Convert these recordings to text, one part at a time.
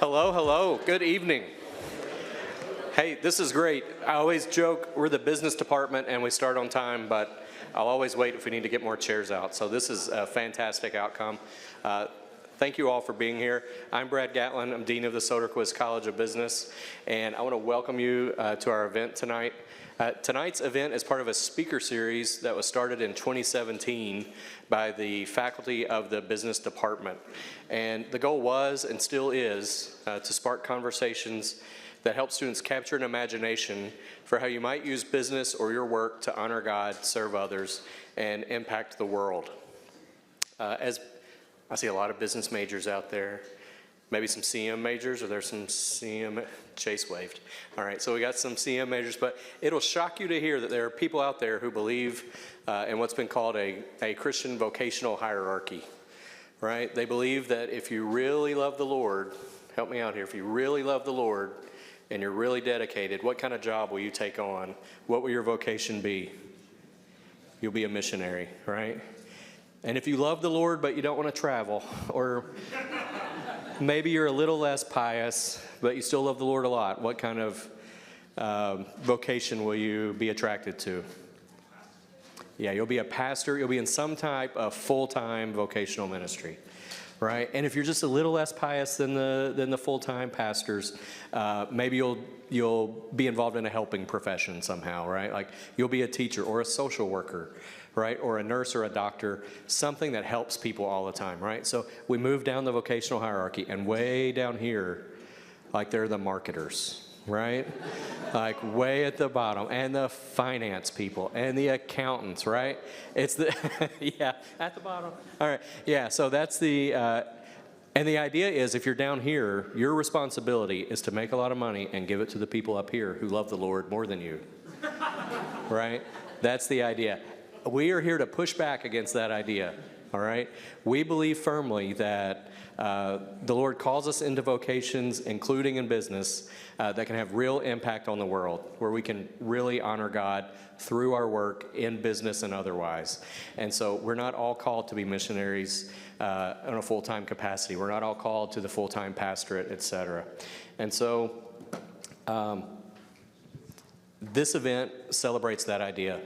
Hello, hello. Good evening. Hey, this is great. I always joke we're the business department and we start on time, but I'll always wait if we need to get more chairs out. So this is a fantastic outcome. Thank you all for being here. I'm Brad Gatlin. I'm Dean of the Soderquist College of Business, and I want to welcome you to our event tonight. Tonight's event is part of a speaker series that was started in 2017 by the faculty of the business department. And the goal was and still is to spark conversations that help students capture an imagination for how you might use business or your work to honor God, serve others, and impact the world. As I see a lot of business majors out there, maybe some CM majors, or there's some CM, Chase waved. All right, so we got some CM majors, but it'll shock you to hear that there are people out there who believe in what's been called a Christian vocational hierarchy, right? They believe that if you really love the Lord, help me out here, if you really love the Lord and you're really dedicated, what kind of job will you take on? What will your vocation be? You'll be a missionary, right? And if you love the Lord but you don't want to travel, or maybe you're a little less pious, but you still love the Lord a lot, what kind of vocation will you be attracted to? Yeah, you'll be a pastor. You'll be in some type of full-time vocational ministry, right? And if you're just a little less pious than the full-time pastors, maybe you'll be involved in a helping profession somehow, right? Like you'll be a teacher or a social worker, right? Or a nurse or a doctor, something that helps people all the time, right? So we move down the vocational hierarchy, and way down here, like they're the marketers, right? Like way at the bottom, and the finance people, and the accountants, right? It's the, yeah, at the bottom. All right, yeah, so that's the, and the idea is if you're down here, your responsibility is to make a lot of money and give it to the people up here who love the Lord more than you, right? That's the idea. We are here to push back against that idea, all right? We believe firmly that the Lord calls us into vocations, including in business, that can have real impact on the world, where we can really honor God through our work in business and otherwise. And so we're not all called to be missionaries in a full-time capacity. We're not all called to the full-time pastorate, et cetera. And so this event celebrates that idea.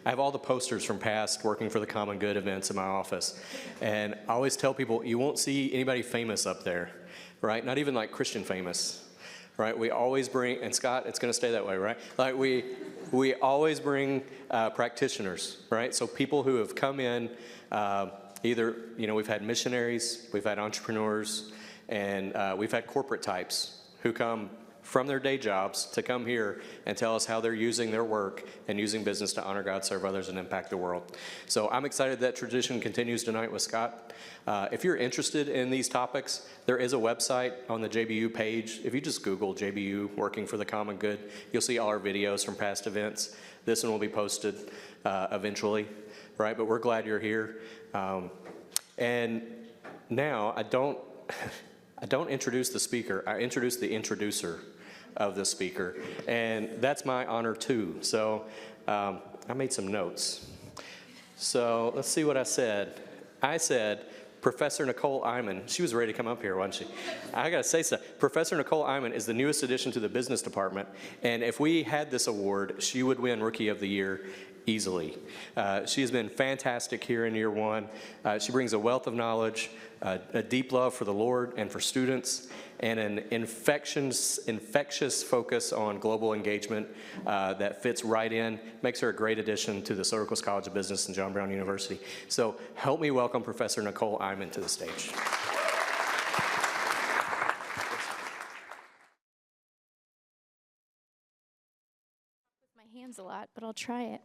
I have all the posters from past Working for the Common Good events in my office. And I always tell people, you won't see anybody famous up there, right? Not even like Christian famous, right? We always bring, and Scott, it's going to stay that way, right? Like we always bring practitioners, right? So people who have come in, either, we've had missionaries, we've had entrepreneurs, and we've had corporate types who come from their day jobs to come here and tell us how they're using their work and using business to honor God, serve others, and impact the world. So I'm excited that tradition continues tonight with Scott. If you're interested in these topics, there is a website on the JBU page. If you just Google JBU Working for the Common Good, you'll see all our videos from past events. This one will be posted eventually, right? But we're glad you're here. And now I don't introduce the speaker, I introduce the introducer of the speaker, and that's my honor too. So I made some notes. So let's see what I said. I said, Professor Nicole Iman, she was ready to come up here, wasn't she? I gotta say so. Professor Nicole Iman is the newest addition to the business department, and if we had this award, she would win Rookie of the Year easily. She has been fantastic here in year one. She brings a wealth of knowledge, a deep love for the Lord and for students, and an infectious focus on global engagement that fits right in, makes her a great addition to the Soderquist College of Business and John Brown University. So help me welcome Professor Nicole Iman to the stage. My hands a lot, but I'll try it.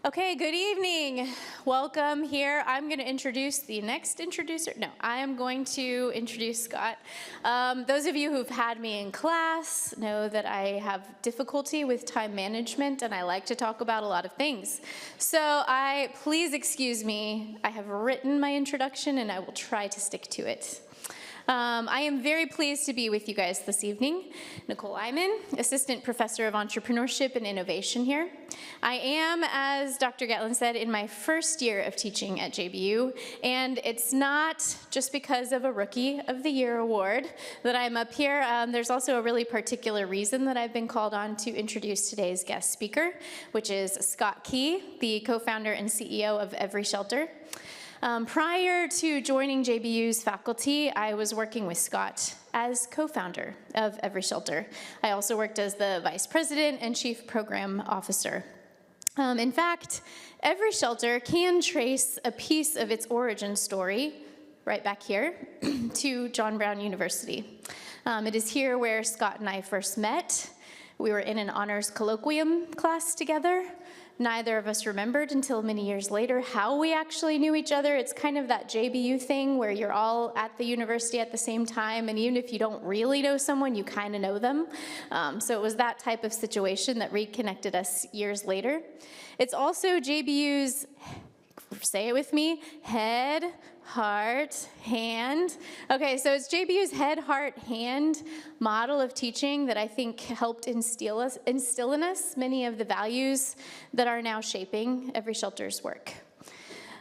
Okay, good evening. Welcome here. I'm going to introduce the next introducer. No, I am going to introduce Scott. Those of you who've had me in class know that I have difficulty with time management, and I like to talk about a lot of things. So please excuse me. I have written my introduction, and I will try to stick to it. I am very pleased to be with you guys this evening. Nicole Iman, Assistant Professor of Entrepreneurship and Innovation here. I am, as Dr. Gatlin said, in my first year of teaching at JBU, and it's not just because of a Rookie of the Year award that I'm up here. There's also a really particular reason that I've been called on to introduce today's guest speaker, which is Scott Key, the co-founder and CEO of Every Shelter. Prior to joining JBU's faculty, I was working with Scott as co-founder of Every Shelter. I also worked as the vice president and chief program officer. In fact, Every Shelter can trace a piece of its origin story right back here to John Brown University. It is here where Scott and I first met. We were in an honors colloquium class together. Neither of us remembered until many years later how we actually knew each other. It's kind of that JBU thing where you're all at the university at the same time, and even if you don't really know someone, you kind of know them. So it was that type of situation that reconnected us years later. It's also JBU's, say it with me, head, heart, hand. Okay, so it's JBU's head, heart, hand model of teaching that I think helped instill in us many of the values that are now shaping Every Shelter's work.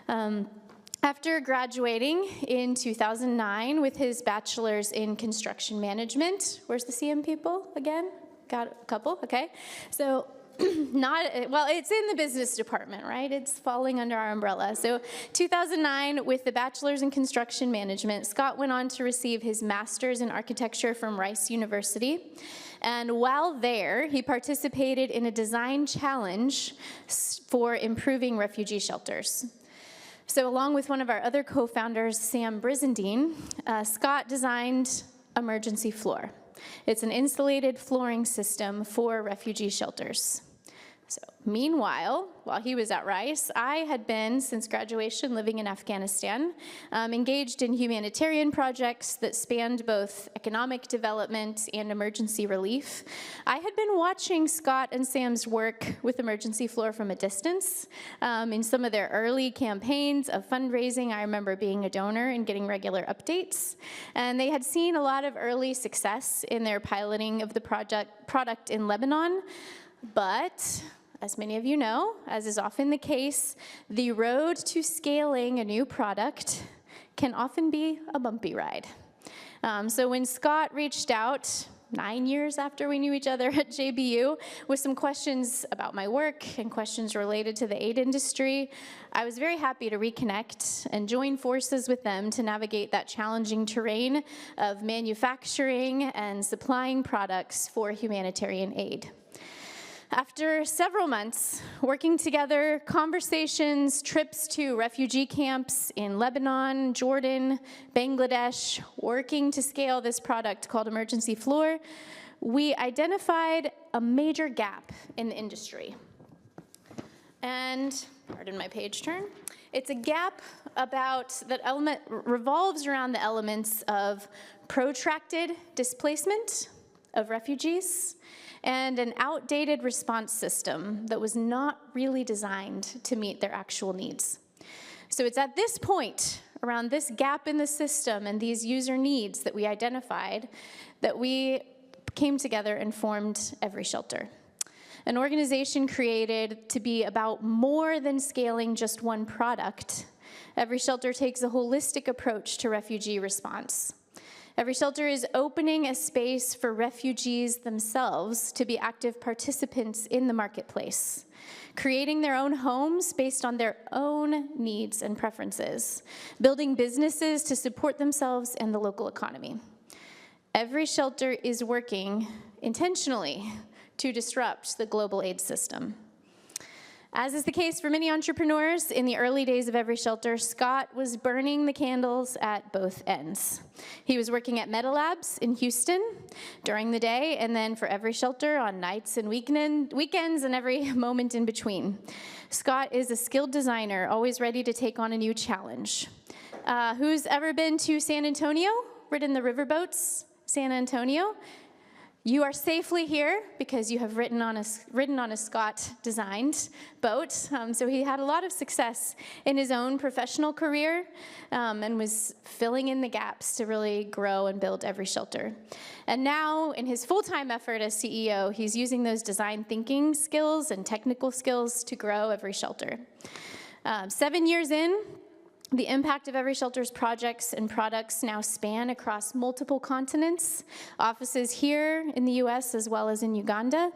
After graduating in 2009 with his bachelor's in construction management, where's the CM people again? Got a couple, okay. So it's in the business department, right? It's falling under our umbrella. So 2009, with the bachelor's in construction management, Scott went on to receive his master's in architecture from Rice University. And while there, he participated in a design challenge for improving refugee shelters. So along with one of our other co-founders, Sam Brizendine, Scott designed Emergency Floor. It's an insulated flooring system for refugee shelters. So, meanwhile, while he was at Rice, I had been, since graduation, living in Afghanistan, engaged in humanitarian projects that spanned both economic development and emergency relief. I had been watching Scott and Sam's work with Emergency Floor from a distance. In some of their early campaigns of fundraising, I remember being a donor and getting regular updates. And they had seen a lot of early success in their piloting of the product in Lebanon. But, as many of you know, as is often the case, the road to scaling a new product can often be a bumpy ride. So when Scott reached out 9 years after we knew each other at JBU with some questions about my work and questions related to the aid industry, I was very happy to reconnect and join forces with them to navigate that challenging terrain of manufacturing and supplying products for humanitarian aid. After several months working together, conversations, trips to refugee camps in Lebanon, Jordan, Bangladesh, working to scale this product called Emergency Floor, we identified a major gap in the industry. And, pardon my page turn, it's a gap that revolves around the elements of protracted displacement of refugees and an outdated response system that was not really designed to meet their actual needs. So it's at this point, around this gap in the system and these user needs that we identified, that we came together and formed Every Shelter, an organization created to be about more than scaling just one product. Every Shelter takes a holistic approach to refugee response. Every Shelter is opening a space for refugees themselves to be active participants in the marketplace, creating their own homes based on their own needs and preferences, building businesses to support themselves and the local economy. Every Shelter is working intentionally to disrupt the global aid system. As is the case for many entrepreneurs, in the early days of Every Shelter, Scott was burning the candles at both ends. He was working at MetaLabs in Houston during the day, and then for Every Shelter on nights and weekends and every moment in between. Scott is a skilled designer, always ready to take on a new challenge. Who's ever been to San Antonio? Ridden the riverboats? San Antonio? You are safely here because you have ridden on a Scott-designed boat. So he had a lot of success in his own professional career and was filling in the gaps to really grow and build Every Shelter. And now, in his full-time effort as CEO, he's using those design thinking skills and technical skills to grow Every Shelter. 7 years in, the impact of Every Shelter's projects and products now span across multiple continents, offices here in the US as well as in Uganda.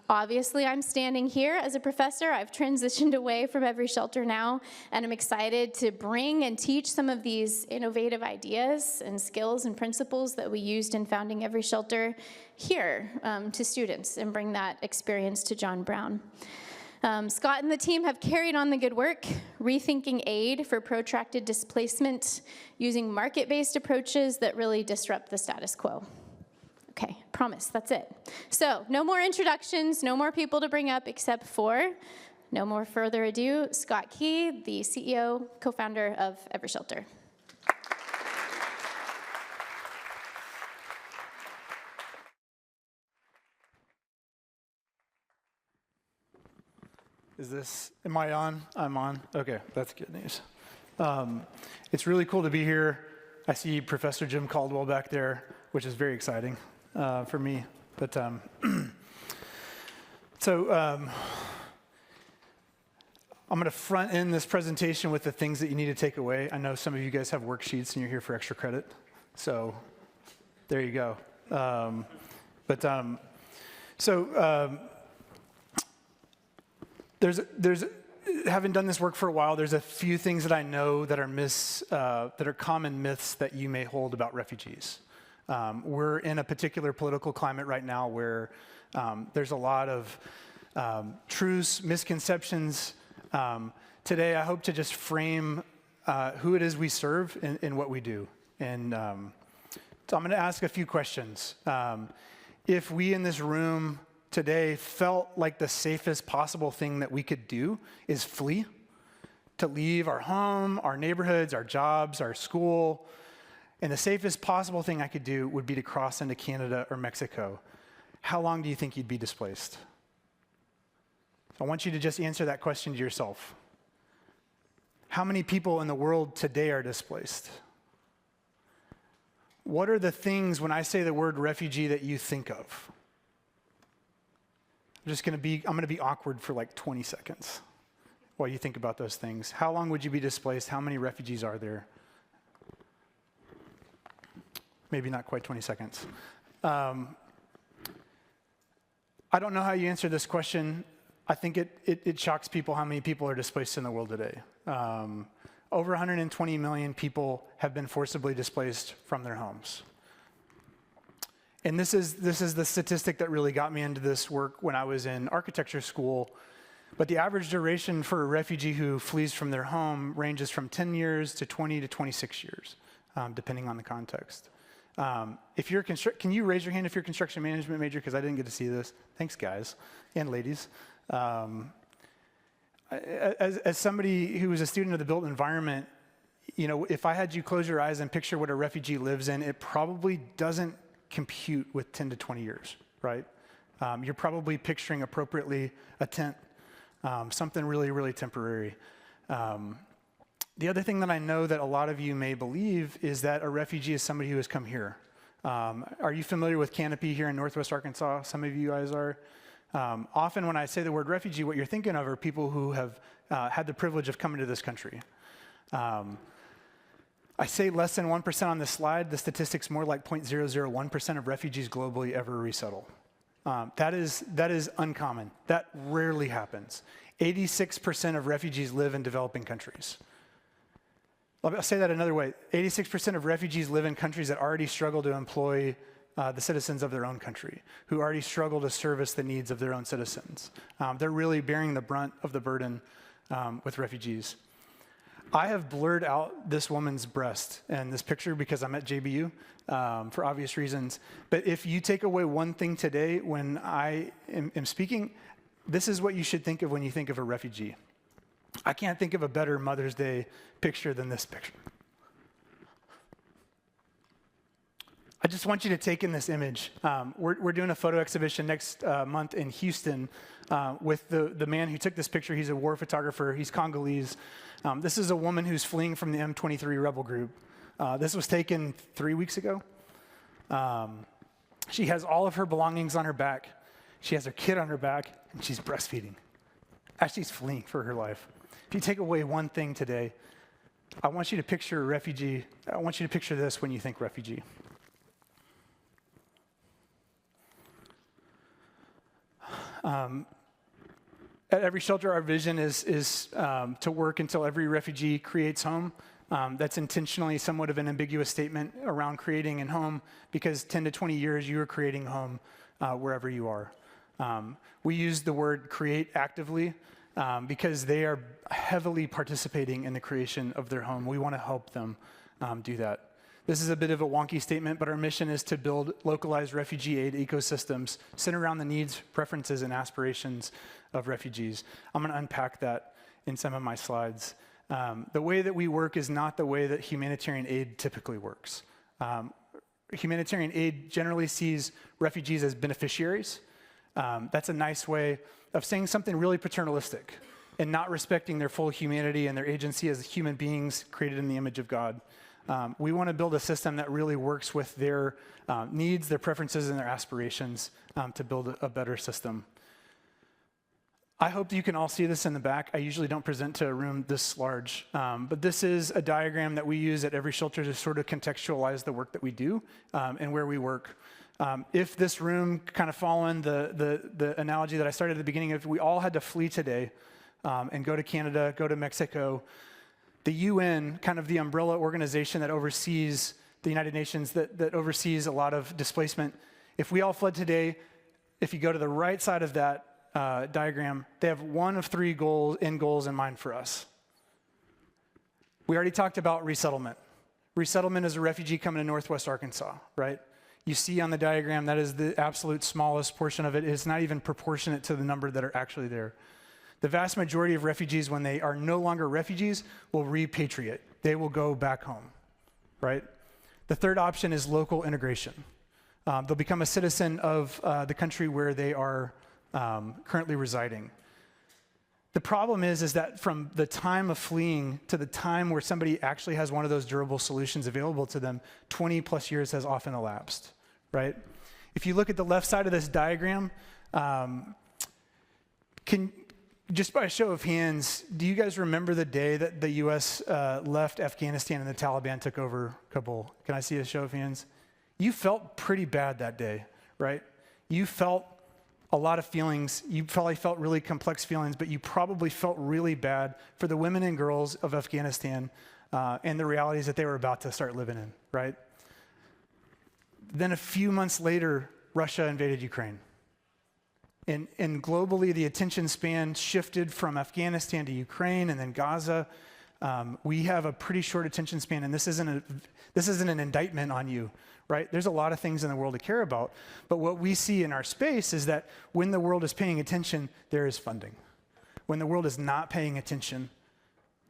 Obviously, I'm standing here as a professor. I've transitioned away from Every Shelter now, and I'm excited to bring and teach some of these innovative ideas and skills and principles that we used in founding Every Shelter here to students and bring that experience to John Brown. Scott and the team have carried on the good work, rethinking aid for protracted displacement, using market-based approaches that really disrupt the status quo. Okay, promise, that's it. So, no more introductions, no more people to bring up except for, no more further ado, Scott Key, the CEO, co-founder of Every Shelter. Am I on? I'm on. Okay, that's good news. It's really cool to be here. I see Professor Jim Caldwell back there, which is very exciting for me. But I'm going to front end this presentation with the things that you need to take away. I know some of you guys have worksheets and you're here for extra credit. So there you go. There's having done this work for a while, there's a few things that I know that are common myths that you may hold about refugees. We're in a particular political climate right now where there's a lot of truths, misconceptions. Today, I hope to just frame who it is we serve and what we do. And so I'm going to ask a few questions. If we in this room today felt like the safest possible thing that we could do is flee, to leave our home, our neighborhoods, our jobs, our school, and the safest possible thing I could do would be to cross into Canada or Mexico. How long do you think you'd be displaced? So I want you to just answer that question to yourself. How many people in the world today are displaced? What are the things when I say the word refugee that you think of? I'm going to be awkward for like 20 seconds while you think about those things. How long would you be displaced? How many refugees are there? Maybe not quite 20 seconds. I don't know how you answer this question. I think it shocks people how many people are displaced in the world today. Over 120 million people have been forcibly displaced from their homes. And this is the statistic that really got me into this work when I was in architecture school. But the average duration for a refugee who flees from their home ranges from 10 years to 20 to 26 years, depending on the context. If you're can you raise your hand if you're a construction management major? Because I didn't get to see this. Thanks, guys and ladies. As somebody who was a student of the built environment, you know, if I had you close your eyes and picture what a refugee lives in, it probably doesn't compute with 10 to 20 years, right? You're probably picturing appropriately a tent, something really, really temporary. The other thing that I know that a lot of you may believe is that a refugee is somebody who has come here. Are you familiar with Canopy here in Northwest Arkansas? Some of you guys are. Often when I say the word refugee, what you're thinking of are people who have had the privilege of coming to this country. I say less than 1% on this slide. The statistic's more like 0.001% of refugees globally ever resettle. That is uncommon. That rarely happens. 86% of refugees live in developing countries. I'll say that another way. 86% of refugees live in countries that already struggle to employ the citizens of their own country, who already struggle to service the needs of their own citizens. They're really bearing the brunt of the burden with refugees. I have blurred out this woman's breast in this picture because I'm at JBU for obvious reasons. But if you take away one thing today when I am speaking, this is what you should think of when you think of a refugee. I can't think of a better Mother's Day picture than this picture. I just want you to take in this image. We're doing a photo exhibition next month in Houston with the man who took this picture. He's a war photographer. He's Congolese. This is a woman who's fleeing from the M23 rebel group. This was taken 3 weeks ago. She has all of her belongings on her back. She has her kid on her back, and she's breastfeeding as she's fleeing for her life. If you take away one thing today, I want you to picture a refugee. I want you to picture this when you think refugee. At Every Shelter, our vision is to work until every refugee creates home. That's intentionally somewhat of an ambiguous statement around creating a home, because 10 to 20 years you are creating a home wherever you are. We use the word create actively because they are heavily participating in the creation of their home. We want to help them do that. This is a bit of a wonky statement, but our mission is to build localized refugee aid ecosystems centered around the needs, preferences, and aspirations of refugees. I'm going to unpack that in some of my slides. The way that we work is not the way that humanitarian aid typically works. Humanitarian aid generally sees refugees as beneficiaries. That's a nice way of saying something really paternalistic and not respecting their full humanity and their agency as human beings created in the image of God. We want to build a system that really works with their needs, their preferences, and their aspirations to build a better system. I hope that you can all see this in the back. I usually don't present to a room this large, but this is a diagram that we use at Every Shelter to sort of contextualize the work that we do and where we work. If this room, kind of following the analogy that I started at the beginning, if we all had to flee today and go to Canada, go to Mexico, the UN, kind of the umbrella organization that oversees the United Nations, that oversees a lot of displacement, if we all fled today, if you go to the right side of that diagram, they have one of three goals in mind for us. We already talked about resettlement. Resettlement is a refugee coming to Northwest Arkansas, right? You see on the diagram, that is the absolute smallest portion of it. It's not even proportionate to the number that are actually there. The vast majority of refugees, when they are no longer refugees, will repatriate. They will go back home, right? The third option is local integration. They'll become a citizen of the country where they are currently residing. The problem is that from the time of fleeing to the time where somebody actually has one of those durable solutions available to them, 20 plus years has often elapsed, right? If you look at the left side of this diagram, just by a show of hands, do you guys remember the day that the U.S. left Afghanistan and the Taliban took over Kabul? Can I see a show of hands? You felt pretty bad that day, right? You felt a lot of feelings. You probably felt really complex feelings, but you probably felt really bad for the women and girls of Afghanistan and the realities that they were about to start living in, right? Then a few months later, Russia invaded Ukraine. And globally, the attention span shifted from Afghanistan to Ukraine and then Gaza. We have a pretty short attention span, and this isn't an indictment on you, right? There's a lot of things in the world to care about. But what we see in our space is that when the world is paying attention, there is funding. When the world is not paying attention,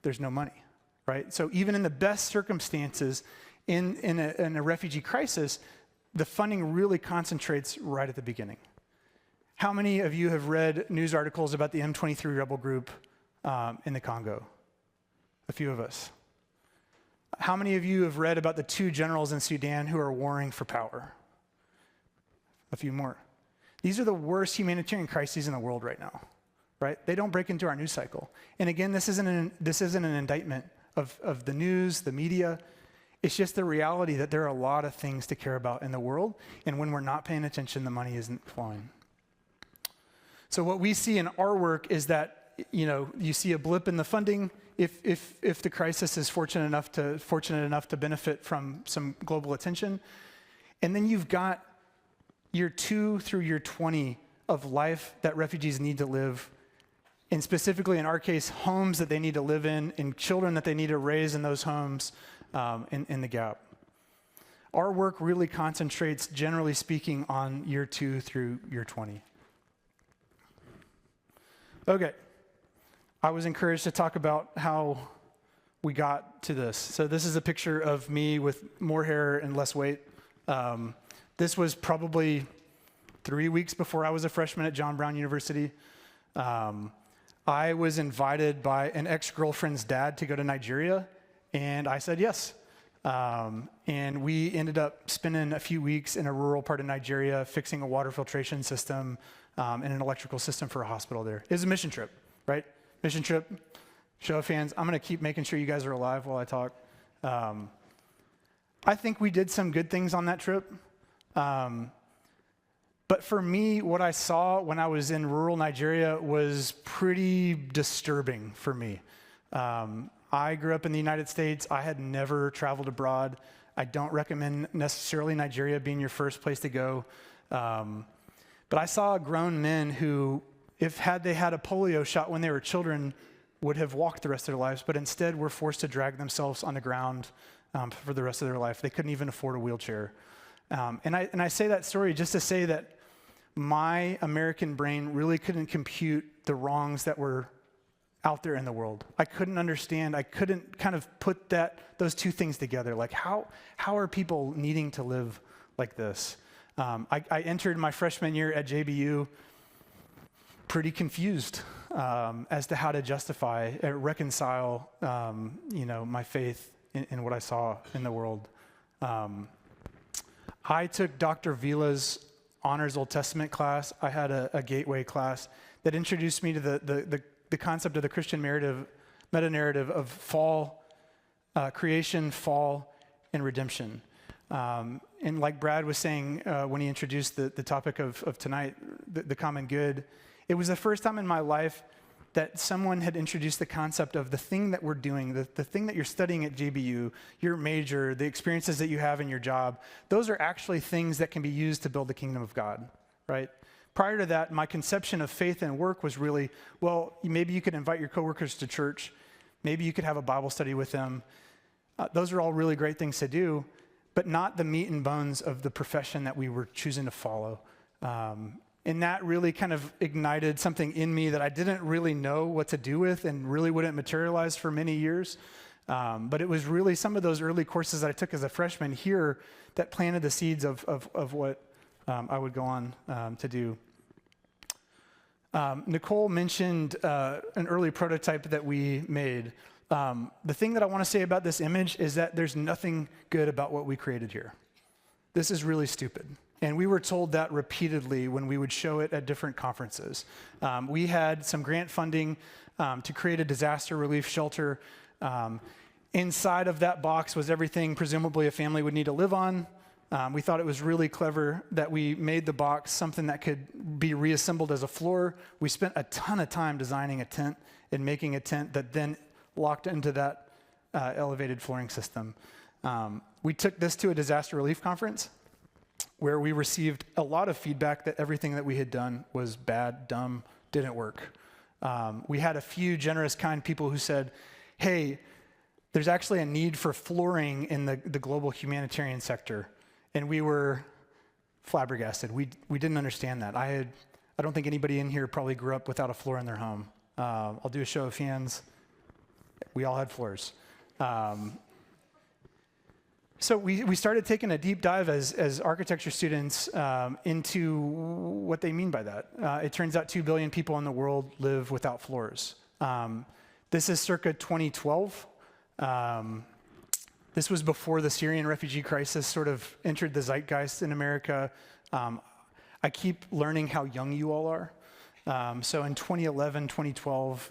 there's no money, right? So even in the best circumstances, in a refugee crisis, the funding really concentrates right at the beginning. How many of you have read news articles about the M23 rebel group in the Congo? A few of us. How many of you have read about the two generals in Sudan who are warring for power? A few more. These are the worst humanitarian crises in the world right now, right? They don't break into our news cycle. And again, this isn't an indictment of the news, the media. It's just the reality that there are a lot of things to care about in the world, and when we're not paying attention, the money isn't flowing. So what we see in our work is that, you see a blip in the funding if the crisis is fortunate enough to benefit from some global attention. And then you've got year 2 through year 20 of life that refugees need to live, and specifically in our case, homes that they need to live in, and children that they need to raise in those homes in the gap. Our work really concentrates, generally speaking, on year 2 through year 20. Okay, I was encouraged to talk about how we got to this. So this is a picture of me with more hair and less weight. This was probably 3 weeks before I was a freshman at John Brown University. I was invited by an ex-girlfriend's dad to go to Nigeria, and I said yes. And we ended up spending a few weeks in a rural part of Nigeria fixing a water filtration system and an electrical system for a hospital there. It was a mission trip, right? Mission trip, show of hands. I'm going to keep making sure you guys are alive while I talk. I think we did some good things on that trip. But for me, what I saw when I was in rural Nigeria was pretty disturbing for me. I grew up in the United States. I had never traveled abroad. I don't recommend necessarily Nigeria being your first place to go. But I saw grown men who, had they had a polio shot when they were children, would have walked the rest of their lives, but instead were forced to drag themselves on the ground for the rest of their life. They couldn't even afford a wheelchair. And I say that story just to say that my American brain really couldn't compute the wrongs that were out there in the world. I couldn't understand. I couldn't kind of put those two things together. Like how are people needing to live like this? I entered my freshman year at JBU pretty confused as to how to justify, reconcile, my faith in what I saw in the world. I took Dr. Vila's Honors Old Testament class. I had a gateway class that introduced me to the concept of the Christian meta-narrative of fall, creation, fall, and redemption. And like Brad was saying when he introduced the topic of tonight, the common good, it was the first time in my life that someone had introduced the concept of the thing that we're doing, the thing that you're studying at JBU, your major, the experiences that you have in your job, those are actually things that can be used to build the kingdom of God, right? Prior to that, my conception of faith and work was really, well, maybe you could invite your coworkers to church. Maybe you could have a Bible study with them. Those are all really great things to do, but not the meat and bones of the profession that we were choosing to follow. And that really kind of ignited something in me that I didn't really know what to do with and really wouldn't materialize for many years. But it was really some of those early courses that I took as a freshman here that planted the seeds of what I would go on to do. Nicole mentioned an early prototype that we made. The thing that I want to say about this image is that there's nothing good about what we created here. This is really stupid. And we were told that repeatedly when we would show it at different conferences. We had some grant funding to create a disaster relief shelter. Inside of that box was everything presumably a family would need to live on. We thought it was really clever that we made the box something that could be reassembled as a floor. We spent a ton of time designing a tent and making a tent that then locked into that elevated flooring system. We took this to a disaster relief conference where we received a lot of feedback that everything that we had done was bad, dumb, didn't work. We had a few generous, kind people who said, hey, there's actually a need for flooring in the global humanitarian sector. And we were flabbergasted. We didn't understand that. I don't think anybody in here probably grew up without a floor in their home. I'll do a show of hands. We all had floors. So we started taking a deep dive as architecture students into what they mean by that. It turns out 2 billion people in the world live without floors. This is circa 2012. This was before the Syrian refugee crisis sort of entered the zeitgeist in America. I keep learning how young you all are. So in 2011, 2012,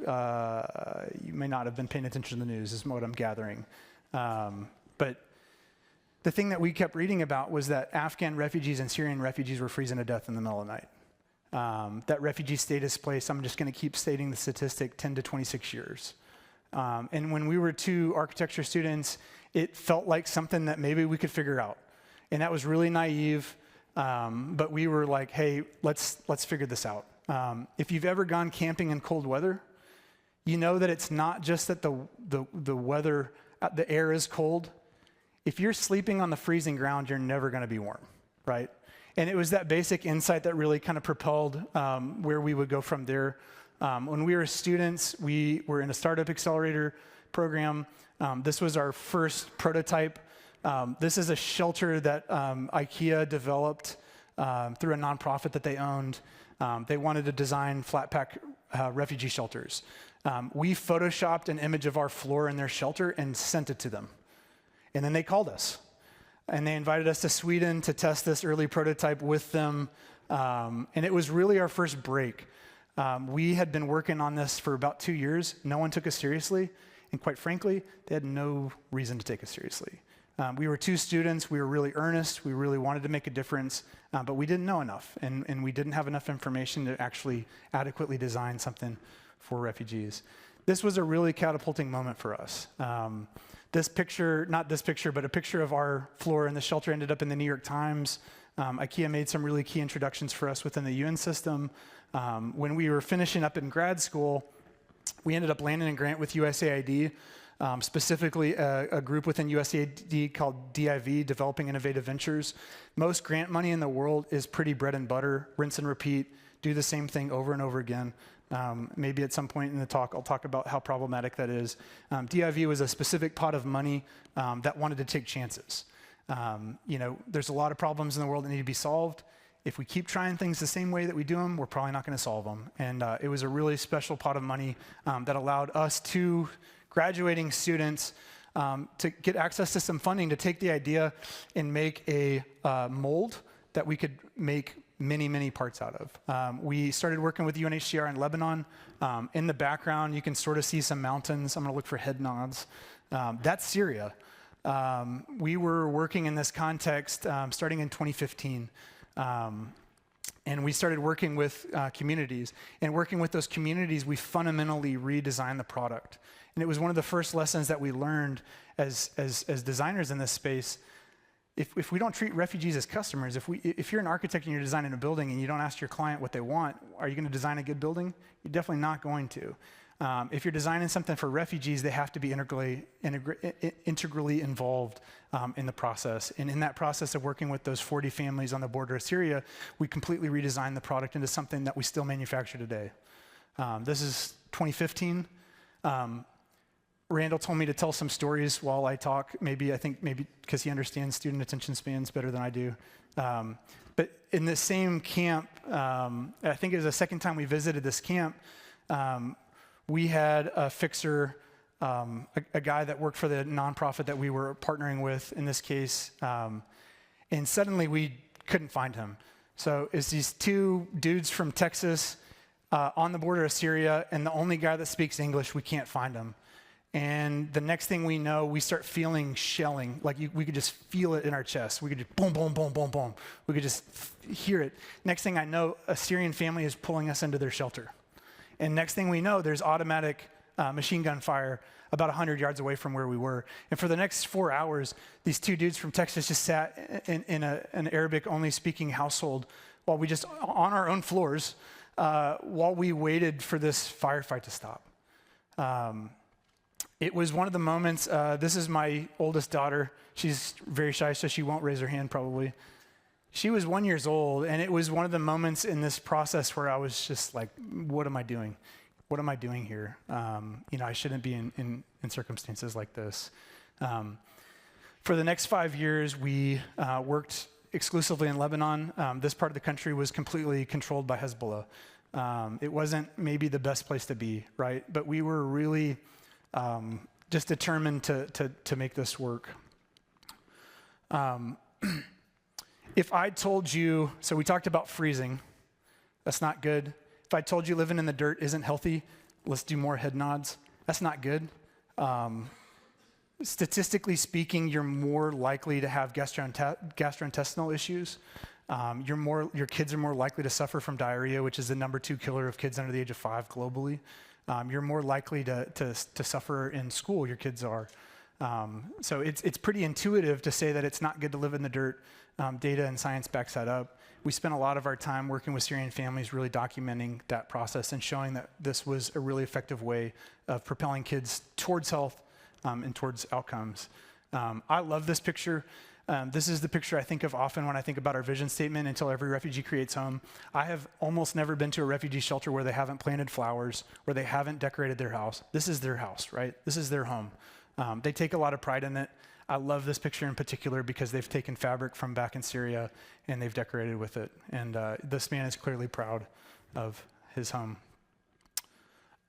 you may not have been paying attention to the news, is what I'm gathering. But the thing that we kept reading about was that Afghan refugees and Syrian refugees were freezing to death in the middle of the night. That refugee status place, I'm just going to keep stating the statistic, 10 to 26 years. And when we were two architecture students, it felt like something that maybe we could figure out. And that was really naive, but we were like, hey, let's figure this out. If you've ever gone camping in cold weather, you know that it's not just that the weather, the air is cold. If you're sleeping on the freezing ground, you're never going to be warm, right? And it was that basic insight that really kind of propelled where we would go from there. When we were students, we were in a startup accelerator program. This was our first prototype This is a shelter that IKEA developed through a nonprofit that they owned. They wanted to design flat pack refugee shelters. We photoshopped an image of our floor in their shelter and sent it to them. And then they called us. And they invited us to Sweden to test this early prototype with them. And it was really our first break. We had been working on this for about 2 years. No one took us seriously. And quite frankly, they had no reason to take us seriously. We were 2 students. We were really earnest. We really wanted to make a difference. But we didn't know enough. And we didn't have enough information to actually adequately design something for refugees. This was a really catapulting moment for us. This picture, not this picture, but a picture of our floor in the shelter ended up in the New York Times. IKEA made some really key introductions for us within the UN system. When we were finishing up in grad school, we ended up landing a grant with USAID, specifically a group within USAID called DIV, Developing Innovative Ventures. Most grant money in the world is pretty bread and butter, rinse and repeat, do the same thing over and over again. Maybe at some point in the talk, I'll talk about how problematic that is. DIV was a specific pot of money that wanted to take chances. There's a lot of problems in the world that need to be solved. If we keep trying things the same way that we do them, we're probably not going to solve them. And it was a really special pot of money that allowed us to graduating students to get access to some funding to take the idea and make a mold that we could make many, many parts out of. We started working with UNHCR in Lebanon. In the background, you can sort of see some mountains. I'm going to look for head nods. That's Syria. We were working in this context starting in 2015. And we started working with communities. And working with those communities, we fundamentally redesigned the product. And it was one of the first lessons that we learned as designers in this space. If we don't treat refugees as customers, if you're an architect and you're designing a building and you don't ask your client what they want, are you going to design a good building? You're definitely not going to. If you're designing something for refugees, they have to be integrally involved in the process. And in that process of working with those 40 families on the border of Syria, we completely redesigned the product into something that we still manufacture today. This is 2015. Randall told me to tell some stories while I talk, maybe because he understands student attention spans better than I do. But in the same camp, I think it was the second time we visited this camp, we had a fixer, a guy that worked for the nonprofit that we were partnering with in this case, and suddenly we couldn't find him. So it's these 2 dudes from Texas on the border of Syria, and the only guy that speaks English, we can't find him. And the next thing we know, we start feeling shelling. We could just feel it in our chest. We could just boom, boom, boom, boom, boom. We could just hear it. Next thing I know, a Syrian family is pulling us into their shelter. And next thing we know, there's automatic machine gun fire about 100 yards away from where we were. And for the next 4 hours, these 2 dudes from Texas just sat in an Arabic-only speaking household while we just, on our own floors, while we waited for this firefight to stop. It was one of the moments, this is my oldest daughter. She's very shy, so she won't raise her hand probably. She was 1 year old, and it was one of the moments in this process where I was just like, what am I doing? What am I doing here? I shouldn't be in circumstances like this. For the next 5 years, we worked exclusively in Lebanon. This part of the country was completely controlled by Hezbollah. It wasn't maybe the best place to be, right? But we were really just determined to make this work. If I told you, so we talked about freezing, that's not good. If I told you living in the dirt isn't healthy, let's do more head nods. That's not good. Statistically speaking, you're more likely to have gastrointestinal issues. Your kids are more likely to suffer from diarrhea, which is the number 2 killer of kids under the age of 5 globally. You're more likely to suffer in school, your kids are. So it's pretty intuitive to say that it's not good to live in the dirt. Data and science backs that up. We spent a lot of our time working with Syrian families really documenting that process and showing that this was a really effective way of propelling kids towards health and towards outcomes. I love this picture. This is the picture I think of often when I think about our vision statement, until every refugee creates home. I have almost never been to a refugee shelter where they haven't planted flowers, where they haven't decorated their house. This is their house, right? This is their home. They take a lot of pride in it. I love this picture in particular because they've taken fabric from back in Syria and they've decorated with it. And this man is clearly proud of his home.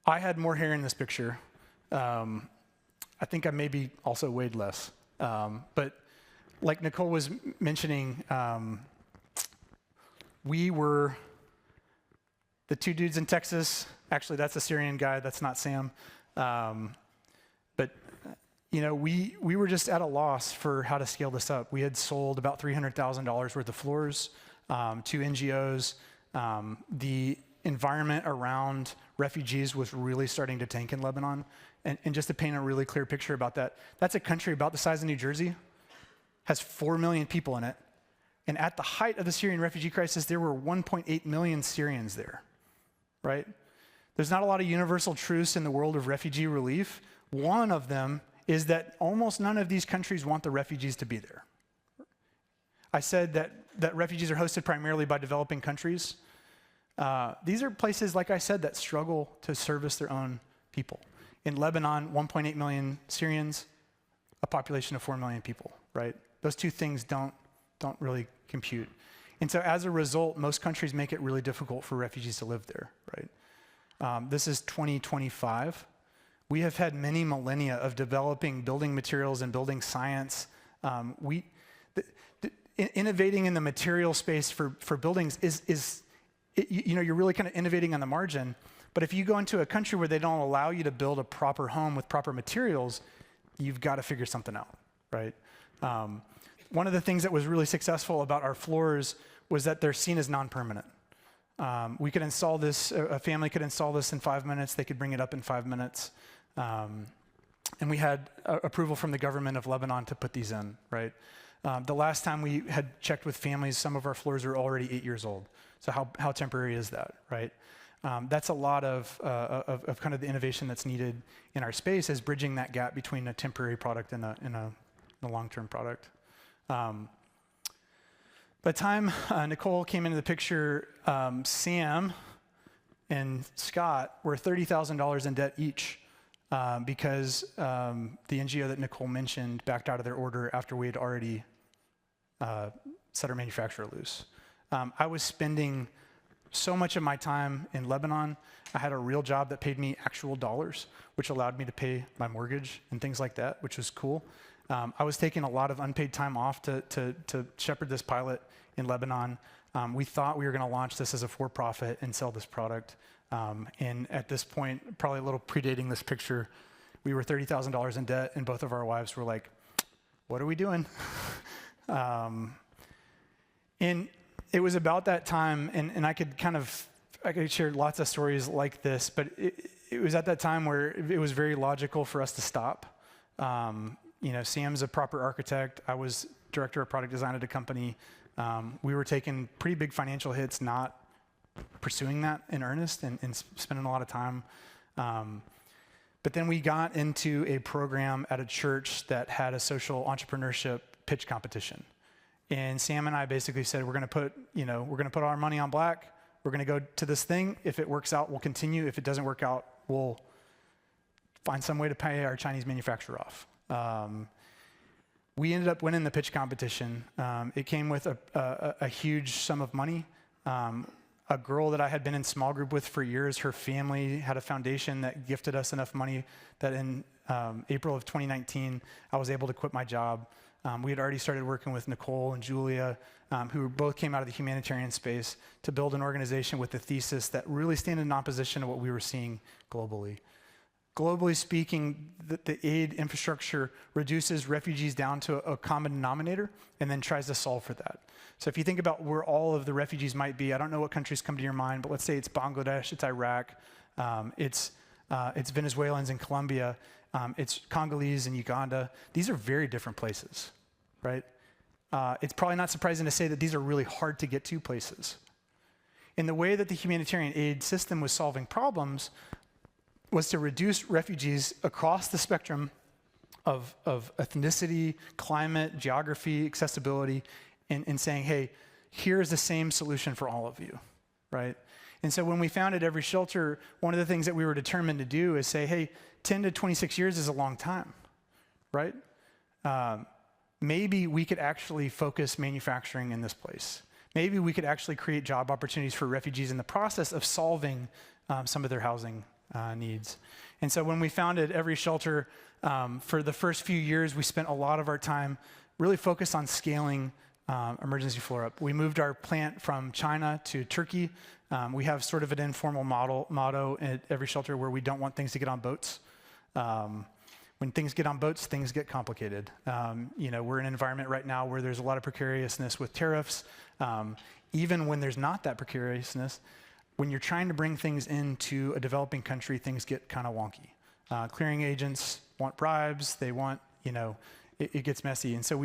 I had more hair in this picture. I think I maybe also weighed less. But like Nicole was mentioning, we were the two dudes in Texas. Actually, that's a Syrian guy. That's not Sam. But you know, we were just at a loss for how to scale this up. We had sold about $300,000 worth of floors to NGOs. The environment around refugees was really starting to tank in Lebanon. And just to paint a really clear picture about that, that's a country about the size of New Jersey, has 4 million people in it. And at the height of the Syrian refugee crisis, there were 1.8 million Syrians there, right? There's not a lot of universal truths in the world of refugee relief. One of them is that almost none of these countries want the refugees to be there. I said that refugees are hosted primarily by developing countries. These are places, like I said, that struggle to service their own people. In Lebanon, 1.8 million Syrians, a population of 4 million people, right? Those two things don't really compute. And so as a result, most countries make it really difficult for refugees to live there, right? This is 2025. We have had many millennia of developing building materials and building science. Innovating in the material space for buildings you're really kind of innovating on the margin. But if you go into a country where they don't allow you to build a proper home with proper materials, you've got to figure something out, right? One of the things that was really successful about our floors was that they're seen as non-permanent. We could install this, a family could install this in 5 minutes, they could bring it up in 5 minutes. And we had approval from the government of Lebanon to put these in, right? The last time we had checked with families, some of our floors are already 8 years old. So how temporary is that, right? That's a lot of kind of the innovation that's needed in our space, is bridging that gap between a temporary product and a long-term product. By the time Nicole came into the picture, Sam and Scott were $30,000 in debt each because the NGO that Nicole mentioned backed out of their order after we had already set our manufacturer loose. I was spending so much of my time in Lebanon. I had a real job that paid me actual dollars, which allowed me to pay my mortgage and things like that, which was cool. I was taking a lot of unpaid time off to shepherd this pilot in Lebanon. We thought we were going to launch this as a for-profit and sell this product. And at this point, probably a little predating this picture, we were $30,000 in debt, and both of our wives were like, what are we doing? And it was about that time, and I could share lots of stories like this, but it was at that time where it was very logical for us to stop. Sam's a proper architect. I was director of product design at a company. We were taking pretty big financial hits, not pursuing that in earnest and spending a lot of time. But then we got into a program at a church that had a social entrepreneurship pitch competition. And Sam and I basically said, we're going to put our money on black. We're going to go to this thing. If it works out, we'll continue. If it doesn't work out, we'll find some way to pay our Chinese manufacturer off. We ended up winning the pitch competition. It came with a huge sum of money. A girl that I had been in small group with for years, her family had a foundation that gifted us enough money that in April of 2019, I was able to quit my job. We had already started working with Nicole and Julia, who both came out of the humanitarian space, to build an organization with a thesis that really stand in opposition to what we were seeing globally. Globally speaking, the aid infrastructure reduces refugees down to a common denominator and then tries to solve for that. So if you think about where all of the refugees might be, I don't know what countries come to your mind, but let's say it's Bangladesh, it's Iraq, it's Venezuelans in Colombia, it's Congolese in Uganda. These are very different places, right? It's probably not surprising to say that these are really hard to get to places. And the way that the humanitarian aid system was solving problems was to reduce refugees across the spectrum of ethnicity, climate, geography, accessibility, and saying, hey, here's the same solution for all of you, right? And so when we founded Every Shelter, one of the things that we were determined to do is say, hey, 10 to 26 years is a long time, right? Maybe we could actually focus manufacturing in this place. Maybe we could actually create job opportunities for refugees in the process of solving some of their housing needs. And so when we founded Every Shelter, for the first few years, we spent a lot of our time really focused on scaling emergency floor up. We moved our plant from China to Turkey. We have sort of an informal motto at Every Shelter where we don't want things to get on boats. When things get on boats, things get complicated. We're in an environment right now where there's a lot of precariousness with tariffs. Even when there's not that precariousness, when you're trying to bring things into a developing country, things get kind of wonky. Clearing agents want bribes. They want, it gets messy. And so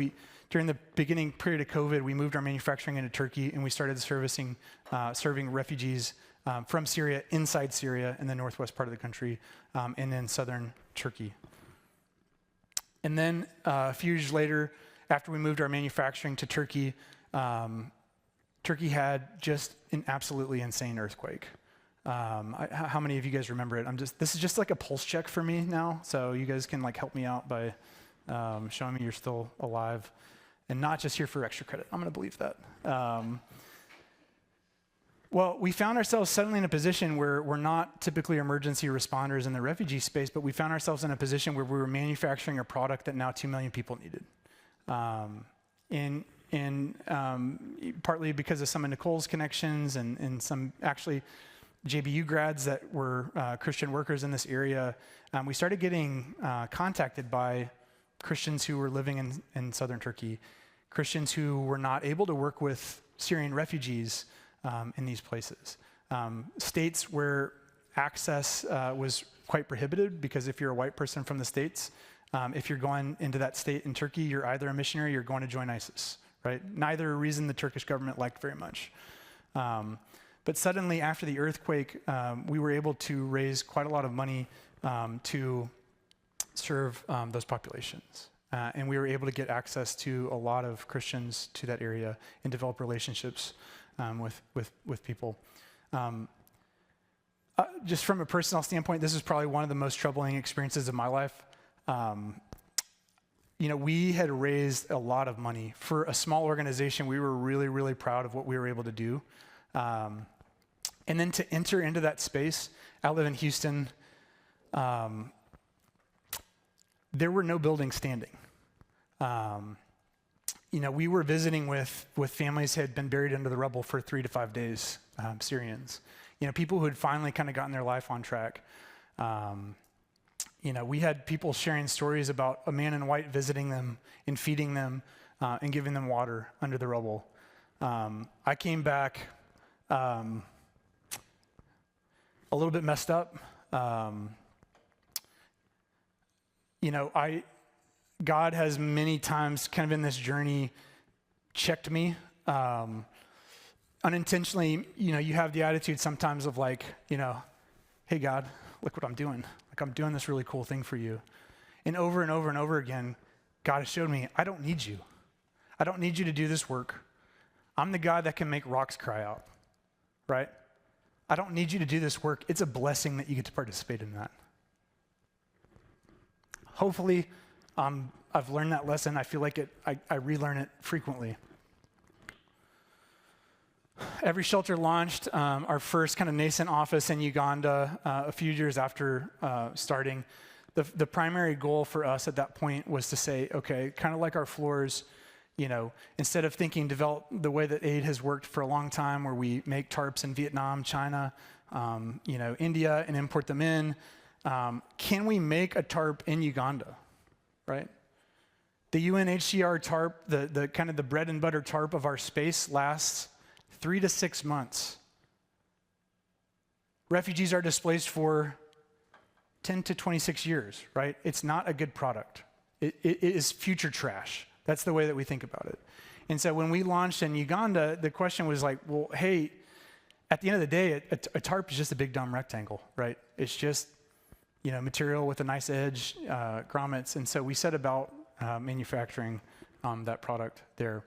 during the beginning period of COVID, we moved our manufacturing into Turkey, and we started serving refugees from Syria, inside Syria, in the northwest part of the country, and then southern Turkey. And then a few years later, after we moved our manufacturing to Turkey, Turkey had just an absolutely insane earthquake. How many of you guys remember it? This is just like a pulse check for me now, so you guys can help me out by showing me you're still alive and not just here for extra credit. I'm going to believe that. Well, we found ourselves suddenly in a position where we're not typically emergency responders in the refugee space, but we found ourselves in a position where we were manufacturing a product that now 2 million people needed. Partly because of some of Nicole's connections and some actually JBU grads that were Christian workers in this area, we started getting contacted by Christians who were living in southern Turkey, Christians who were not able to work with Syrian refugees in these places. States where access was quite prohibited, because if you're a white person from the States, if you're going into that state in Turkey, you're either a missionary or you're going to join ISIS, right? Neither a reason the Turkish government liked very much. But suddenly, after the earthquake, we were able to raise quite a lot of money to serve those populations. And we were able to get access to a lot of Christians to that area and develop relationships with people. Just from a personal standpoint, this is probably one of the most troubling experiences of my life. We had raised a lot of money. For a small organization, we were really, really proud of what we were able to do. And then to enter into that space, I live in Houston, there were no buildings standing. We were visiting with families who had been buried under the rubble for 3 to 5 days, Syrians. People who had finally kind of gotten their life on track. We had people sharing stories about a man in white visiting them and feeding them and giving them water under the rubble. I came back a little bit messed up. God has many times kind of in this journey checked me. Unintentionally, you have the attitude sometimes of hey God, look what I'm doing. I'm doing this really cool thing for you. And over and over and over again, God has showed me, I don't need you. I don't need you to do this work. I'm the God that can make rocks cry out, right? I don't need you to do this work. It's a blessing that you get to participate in that. Hopefully, I've learned that lesson. I feel like I relearn it frequently. Every Shelter launched our first kind of nascent office in Uganda a few years after starting. The primary goal for us at that point was to say, okay, kind of like our floors, instead of develop the way that AID has worked for a long time, where we make tarps in Vietnam, China, India, and import them in, can we make a tarp in Uganda, right? The UNHCR tarp, the kind of the bread and butter tarp of our space, lasts 3 to 6 months. Refugees are displaced for 10 to 26 years, right? It's not a good product. It is future trash. That's the way that we think about it. And so when we launched in Uganda, the question was well, hey, at the end of the day, a tarp is just a big dumb rectangle, right? It's just, material with a nice edge, grommets. And so we set about manufacturing that product there.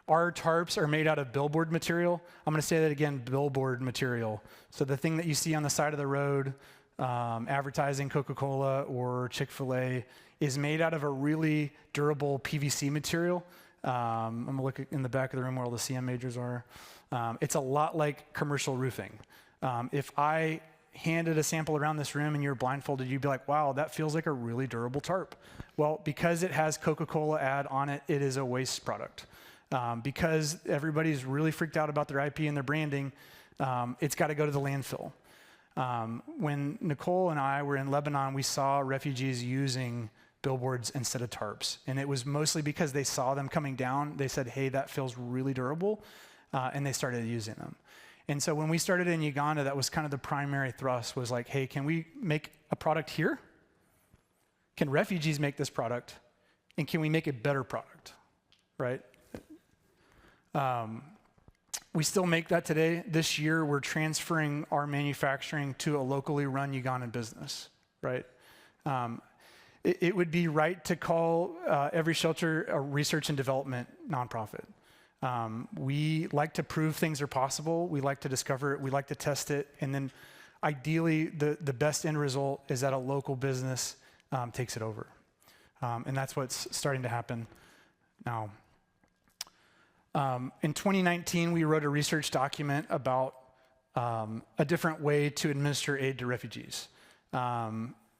Our tarps are made out of billboard material. I'm going to say that again, billboard material. So the thing that you see on the side of the road, advertising Coca-Cola or Chick-fil-A is made out of a really durable PVC material. I'm gonna look in the back of the room where all the CM majors are. It's a lot like commercial roofing. If I handed a sample around this room and you're blindfolded, you'd be like, wow, that feels like a really durable tarp. Well, because it has Coca-Cola ad on it, it is a waste product. Because everybody's really freaked out about their IP and their branding, it's got to go to the landfill. When Nicole and I were in Lebanon, we saw refugees using billboards instead of tarps. And it was mostly because they saw them coming down. They said, hey, that feels really durable. And they started using them. And so when we started in Uganda, that was kind of the primary thrust, was like, hey, can we make a product here? Can refugees make this product? And can we make a better product, right? We still make that today. This year, we're transferring our manufacturing to a locally run Ugandan business, right? It would be right to call every shelter a research and development nonprofit. We like to prove things are possible. We like to discover it. We like to test it. And then ideally, the best end result is that a local business takes it over. And that's what's starting to happen now. In 2019, we wrote a research document about a different way to administer aid to refugees.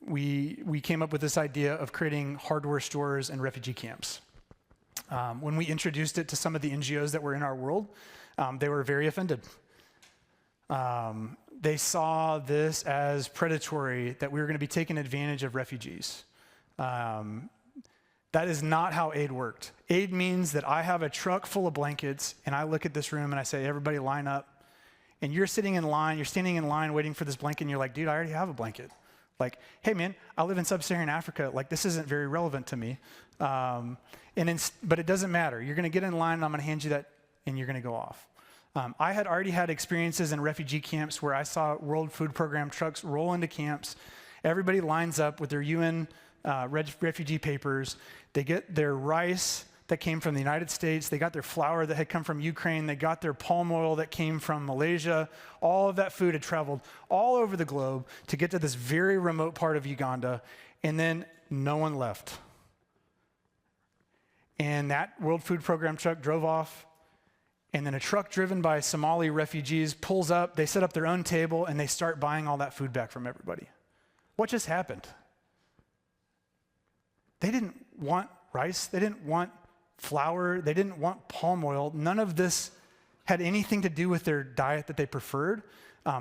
We came up with this idea of creating hardware stores and refugee camps. When we introduced it to some of the NGOs that were in our world, they were very offended. They saw this as predatory, that we were going to be taking advantage of refugees. That is not how aid worked. Aid means that I have a truck full of blankets, and I look at this room and I say, everybody line up. And you're sitting in line, you're standing in line waiting for this blanket, and you're like, dude, I already have a blanket. Like, hey man, I live in sub-Saharan Africa. Like, this isn't very relevant to me. But it doesn't matter. You're gonna get in line and I'm gonna hand you that and you're gonna go off. I had already had experiences in refugee camps where I saw World Food Program trucks roll into camps. Everybody lines up with their UN refugee papers. They get their rice that came from the United States. They got their flour that had come from Ukraine. They got their palm oil that came from Malaysia. All of that food had traveled all over the globe to get to this very remote part of Uganda, and then no one left. And that World Food Program truck drove off, and then a truck driven by Somali refugees pulls up, they set up their own table, and they start buying all that food back from everybody. What just happened? They didn't want rice. They didn't want flour. They didn't want palm oil. None of this had anything to do with their diet that they preferred.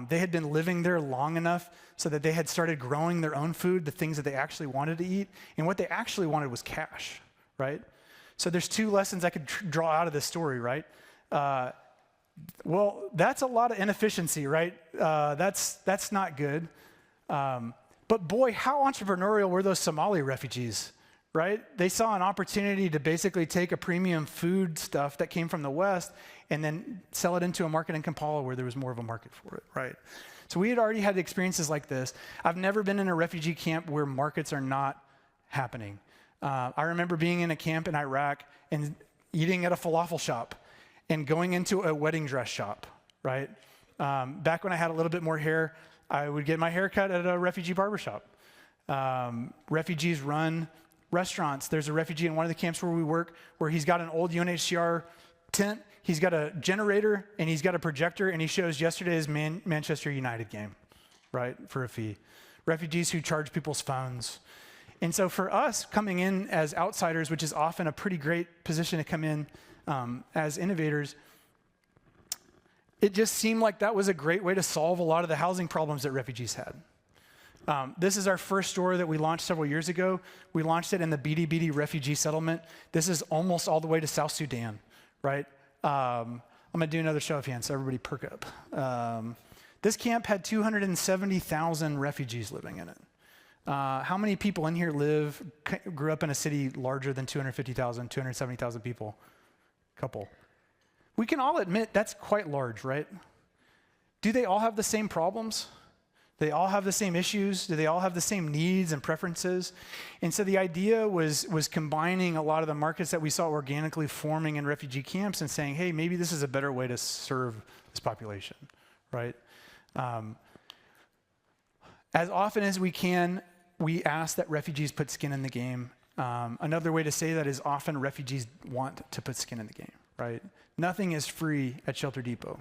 They had been living there long enough so that they had started growing their own food, the things that they actually wanted to eat. And what they actually wanted was cash, right? So there's two lessons I could draw out of this story, right? Well, that's a lot of inefficiency, right? That's not good. But boy, how entrepreneurial were those Somali refugees, right? They saw an opportunity to basically take a premium food stuff that came from the West and then sell it into a market in Kampala where there was more of a market for it, right? So we had already had experiences like this. I've never been in a refugee camp where markets are not happening. I remember being in a camp in Iraq and eating at a falafel shop and going into a wedding dress shop, right? Back when I had a little bit more hair, I would get my hair cut at a refugee barbershop. Refugees run restaurants. There's a refugee in one of the camps where we work where he's got an old UNHCR tent, he's got a generator, and he's got a projector, and he shows yesterday's Manchester United game, right, for a fee. Refugees who charge people's phones. And so for us, coming in as outsiders, which is often a pretty great position to come in as innovators, it just seemed like that was a great way to solve a lot of the housing problems that refugees had. This is our first store that we launched several years ago. We launched it in the Bidi Bidi refugee settlement. This is almost all the way to South Sudan, right? I'm gonna do another show of hands, so everybody perk up. This camp had 270,000 refugees living in it. How many people in here grew up in a city larger than 250,000, 270,000 people? Couple. We can all admit that's quite large, right? Do they all have the same problems? Do they all have the same issues? Do they all have the same needs and preferences? And so the idea was combining a lot of the markets that we saw organically forming in refugee camps and saying, hey, maybe this is a better way to serve this population, right? As often as we can, we ask that refugees put skin in the game. Another way to say that is often refugees want to put skin in the game, right? Nothing is free at Shelter Depot.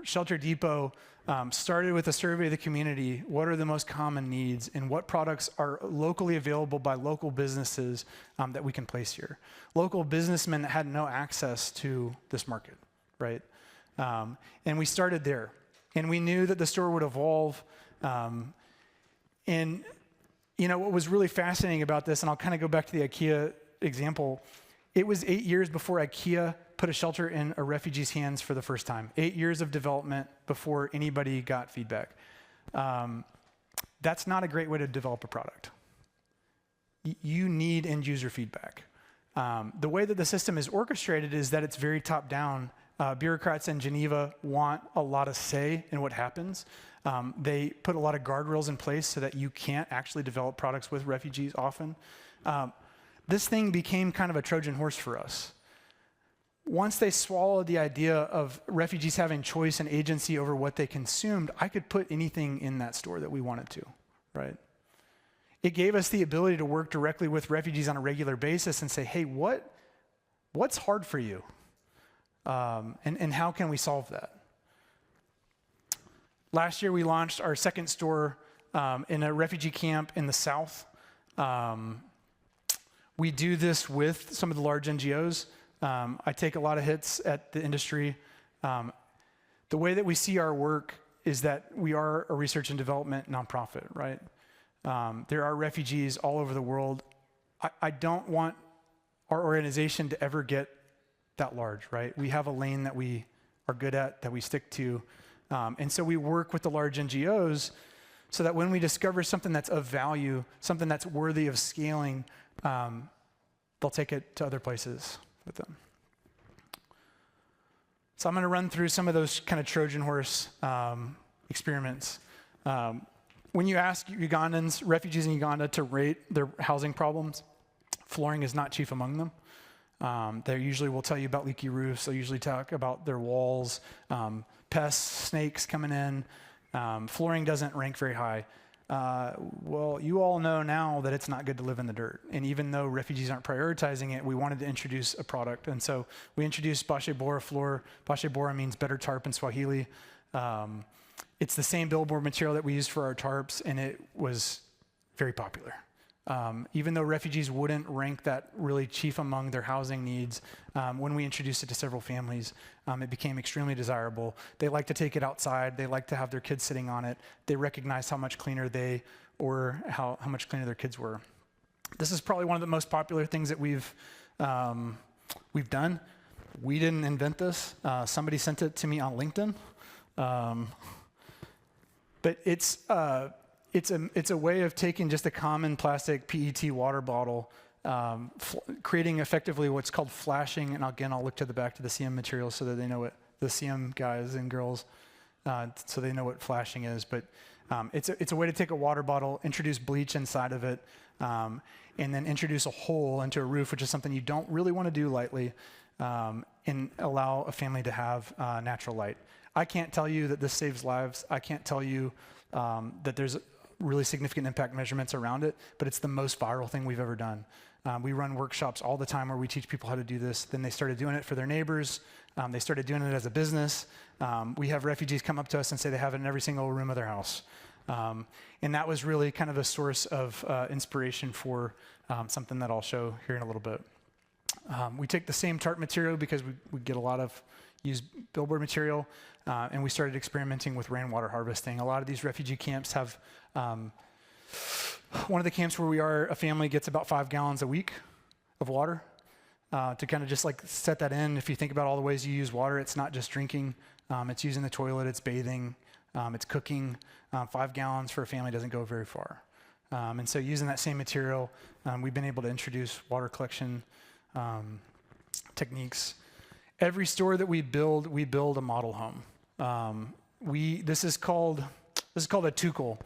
Shelter Depot started with a survey of the community. What are the most common needs and what products are locally available by local businesses that we can place here? Local businessmen that had no access to this market, right? And we started there. And we knew that the store would evolve. And you know, what was really fascinating about this, and I'll kind of go back to the IKEA example, it was 8 years before IKEA put a shelter in a refugee's hands for the first time. 8 years of development before anybody got feedback. That's not a great way to develop a product. You need end user feedback. The way that the system is orchestrated is that it's very top down. Bureaucrats in Geneva want a lot of say in what happens. They put a lot of guardrails in place so that you can't actually develop products with refugees often. This thing became kind of a Trojan horse for us. Once they swallowed the idea of refugees having choice and agency over what they consumed, I could put anything in that store that we wanted to, right? It gave us the ability to work directly with refugees on a regular basis and say, hey, what's hard for you? And how can we solve that? Last year, we launched our second store in a refugee camp in the South. We do this with some of the large NGOs. I take a lot of hits at the industry. The way that we see our work is that we are a research and development nonprofit, right? There are refugees all over the world. I don't want our organization to ever get that large, right? We have a lane that we are good at, that we stick to. And so we work with the large NGOs so that when we discover something that's of value, something that's worthy of scaling, they'll take it to other places with them. So I'm going to run through some of those kind of Trojan horse experiments. When you ask Ugandans, refugees in Uganda, to rate their housing problems, flooring is not chief among them. They usually will tell you about leaky roofs. They'll usually talk about their walls, pests, snakes coming in. Flooring doesn't rank very high. Well, you all know now that it's not good to live in the dirt. And even though refugees aren't prioritizing it, we wanted to introduce a product. And so we introduced Bashe Bora floor. Bashe Bora means better tarp in Swahili. It's the same billboard material that we used for our tarps, and it was very popular. Even though refugees wouldn't rank that really chief among their housing needs, when we introduced it to several families, it became extremely desirable. They like to take it outside. They like to have their kids sitting on it. They recognize how much cleaner they or how much cleaner their kids were. This is probably one of the most popular things that we've done. We didn't invent this. Somebody sent it to me on LinkedIn. But it's a way of taking just a common plastic PET water bottle, creating effectively what's called flashing. And again, I'll look to the back to the CM materials so that they know what the CM guys and girls, so they know what flashing is. But it's a way to take a water bottle, introduce bleach inside of it, and then introduce a hole into a roof, which is something you don't really want to do lightly, and allow a family to have natural light. I can't tell you that this saves lives. I can't tell you that there's really significant impact measurements around it, but it's the most viral thing we've ever done. We run workshops all the time where we teach people how to do this. Then they started doing it for their neighbors. They started doing it as a business. We have refugees come up to us and say they have it in every single room of their house. And that was really kind of a source of inspiration for something that I'll show here in a little bit. We take the same tarp material because we get a lot of used billboard material, and we started experimenting with rainwater harvesting. A lot of these refugee camps have, one of the camps where we are, a family gets about 5 gallons a week of water. To kind of just like set that in, if you think about all the ways you use water, it's not just drinking, it's using the toilet, it's bathing, it's cooking. 5 gallons for a family doesn't go very far. And so using that same material, we've been able to introduce water collection techniques. Every store that we build a model home. This is called a tukul.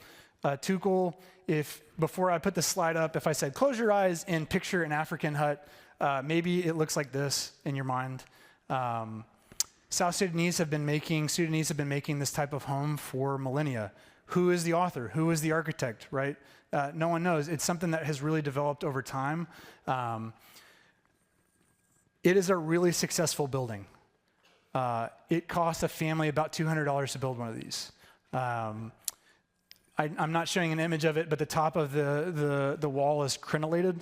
A tukul, if before I put the slide up, if I said close your eyes and picture an African hut, maybe it looks like this in your mind. Sudanese have been making this type of home for millennia. Who is the author? Who is the architect, right? No one knows. It's something that has really developed over time. It is a really successful building. It costs a family about $200 to build one of these. I'm not showing an image of it, but the top of the wall is crenellated,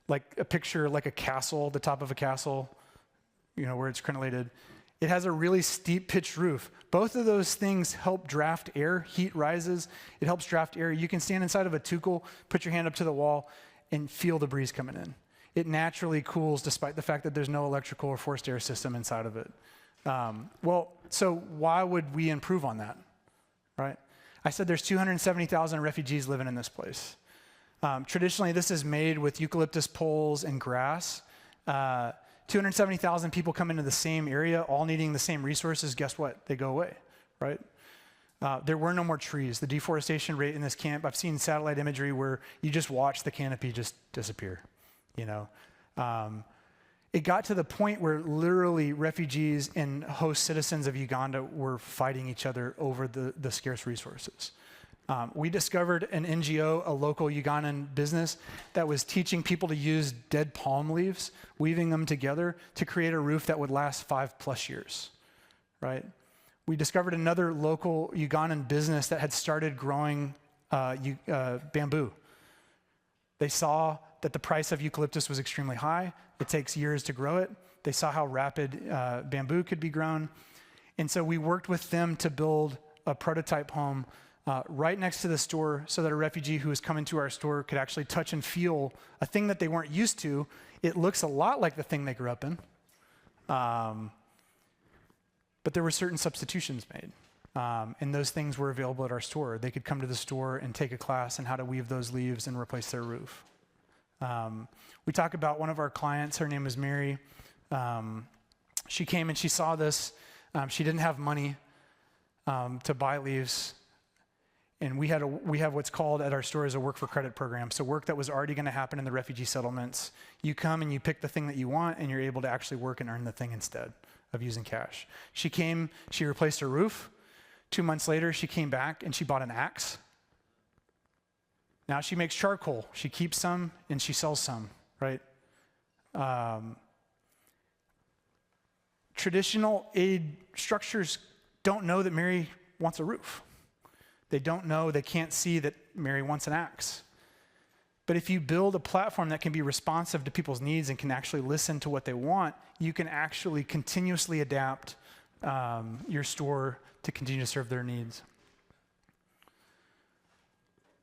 like a picture, like a castle, the top of a castle, where it's crenellated. It has a really steep pitched roof. Both of those things help draft air. Heat rises. It helps draft air. You can stand inside of a tuchel, put your hand up to the wall, and feel the breeze coming in. It naturally cools despite the fact that there's no electrical or forced air system inside of it. So why would we improve on that, right? I said there's 270,000 refugees living in this place. Traditionally, this is made with eucalyptus poles and grass. 270,000 people come into the same area, all needing the same resources. Guess what? They go away, right? There were no more trees. The deforestation rate in this camp, I've seen satellite imagery where you just watch the canopy just disappear, It got to the point where literally refugees and host citizens of Uganda were fighting each other over the scarce resources. We discovered an NGO, a local Ugandan business, that was teaching people to use dead palm leaves, weaving them together to create a roof that would last 5+ years, right? We discovered another local Ugandan business that had started growing bamboo. They saw that the price of eucalyptus was extremely high. It takes years to grow it. They saw how rapid bamboo could be grown. And so we worked with them to build a prototype home right next to the store so that a refugee who was coming to our store could actually touch and feel a thing that they weren't used to. It looks a lot like the thing they grew up in. But there were certain substitutions made. And those things were available at our store. They could come to the store and take a class on how to weave those leaves and replace their roof. We talk about one of our clients. Her name is Mary. She came and she saw this. She didn't have money to buy leaves. And we have what's called at our store as a work for credit program. So work that was already going to happen in the refugee settlements. You come and you pick the thing that you want, and you're able to actually work and earn the thing instead of using cash. She came, she replaced her roof. 2 months later, she came back and she bought an axe. Now she makes charcoal. She keeps some and she sells some, right? Traditional aid structures don't know that Mary wants a roof. They don't know, they can't see that Mary wants an axe. But if you build a platform that can be responsive to people's needs and can actually listen to what they want, you can actually continuously adapt your store to continue to serve their needs.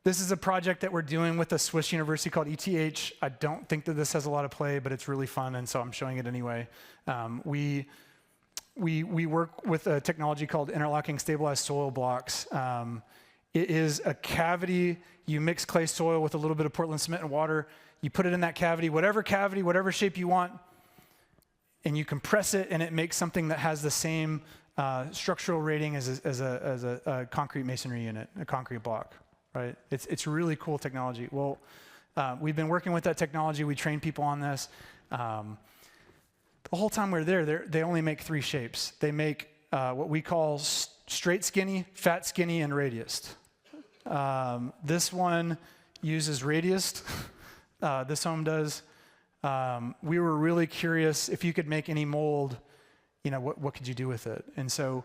This is a project that we're doing with a Swiss university called ETH. I don't think that this has a lot of play, but it's really fun, and so I'm showing it anyway. We work with a technology called interlocking stabilized soil blocks. It is a cavity. You mix clay soil with a little bit of Portland cement and water. You put it in that cavity, whatever shape you want, and you compress it, and it makes something that has the same structural rating as a concrete masonry unit, a concrete block, right? It's really cool technology. Well, we've been working with that technology. We train people on this. The whole time we're there, they only make 3 shapes. They make what we call straight skinny, fat skinny, and radiused. This one uses radiused. This home does. We were really curious if you could make any mold, what could you do with it? And so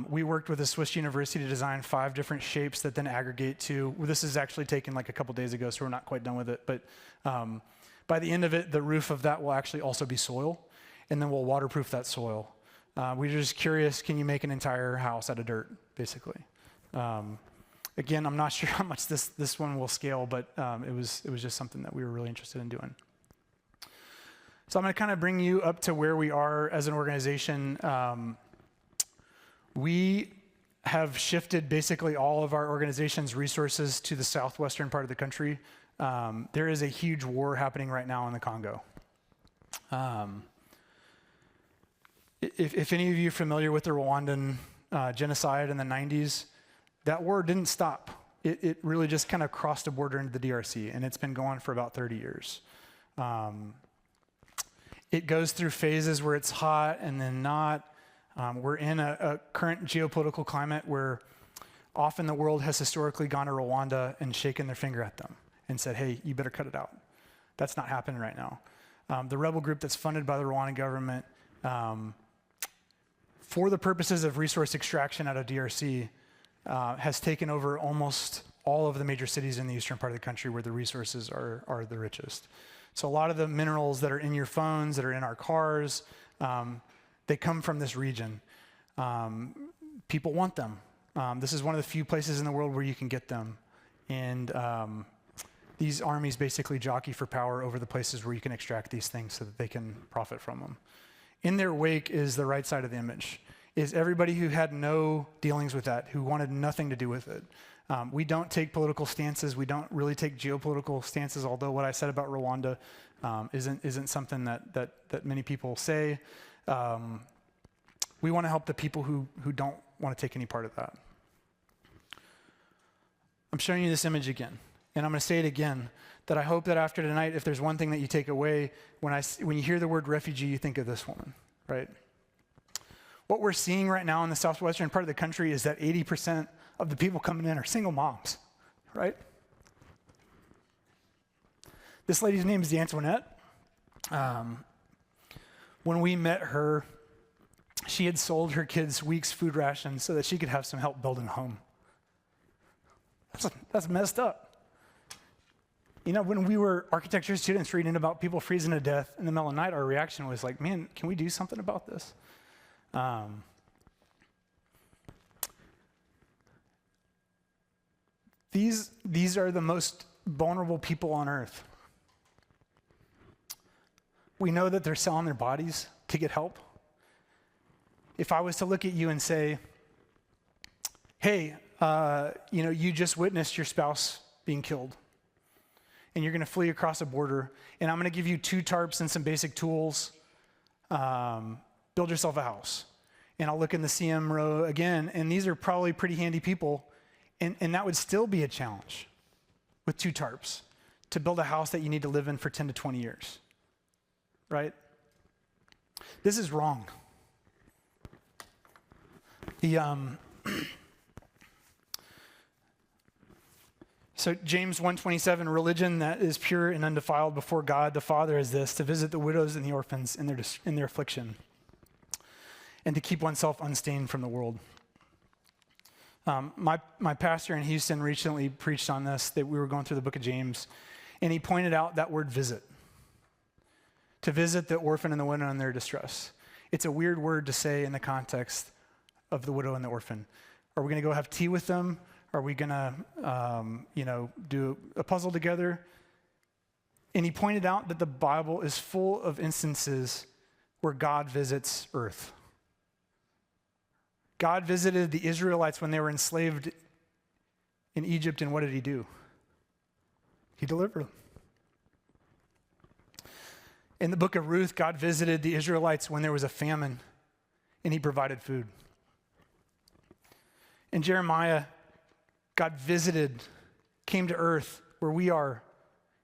we worked with a Swiss university to design 5 different shapes that then aggregate to, this is actually taken like a couple days ago, so we're not quite done with it. But by the end of it, the roof of that will actually also be soil, and then we'll waterproof that soil. We were just curious, can you make an entire house out of dirt, basically? Again, I'm not sure how much this one will scale, but it was just something that we were really interested in doing. So I'm going to kind of bring you up to where we are as an organization. We have shifted basically all of our organization's resources to the southwestern part of the country. There is a huge war happening right now in the Congo. If any of you are familiar with the Rwandan genocide in the 90s, that war didn't stop. It really just kind of crossed a border into the DRC, and it's been going for about 30 years. It goes through phases where it's hot and then not. We're in a current geopolitical climate where Often the world has historically gone to Rwanda and shaken their finger at them and said, hey, you better cut it out. That's not happening right now. The rebel group that's funded by the Rwandan government for the purposes of resource extraction out of DRC has taken over almost all of the major cities in the eastern part of the country where the resources are the richest. So a lot of the minerals that are in your phones, that are in our cars, they come from this region. People want them. This is one of the few places in the world where you can get them. And these armies basically jockey for power over the places where you can extract these things so that they can profit from them. In their wake is the right side of the image, is everybody who had no dealings with that, who wanted nothing to do with it. We don't take political stances. We don't really take geopolitical stances, although what I said about Rwanda isn't something that many people say. We want to help the people who don't want to take any part of that. I'm showing you this image again, and I'm going to say it again, that I hope that after tonight, if there's one thing that you take away, when you hear the word refugee, you think of this woman, right? What we're seeing right now in the southwestern part of the country is that 80% of the people coming in are single moms, right? This lady's name is Antoinette. When we met her, she had sold her kids' week's food rations so that she could have some help building a home. That's messed up. You know, when we were architecture students reading about people freezing to death in the middle of the night, our reaction was like, man, can we do something about this? These are the most vulnerable people on earth. We know that they're selling their bodies to get help. If I was to look at you and say, hey, you just witnessed your spouse being killed, and you're going to flee across a border, and I'm going to give you 2 tarps and some basic tools, build yourself a house. And I'll look in the CM row again, and these are probably pretty handy people, and that would still be a challenge with 2 tarps to build a house that you need to live in for 10 to 20 years, right? This is wrong. So James 1:27, religion that is pure and undefiled before God the Father is this, to visit the widows and the orphans in their affliction, and to keep oneself unstained from the world. My pastor in Houston recently preached on this, that we were going through the book of James, and he pointed out that word visit. To visit the orphan and the widow in their distress. It's a weird word to say in the context of the widow and the orphan. Are we going to go have tea with them? Are we going to, do a puzzle together? And he pointed out that the Bible is full of instances where God visits earth. God visited the Israelites when they were enslaved in Egypt, and what did he do? He delivered them. In the book of Ruth, God visited the Israelites when there was a famine, and he provided food. In Jeremiah, God came to earth where we are.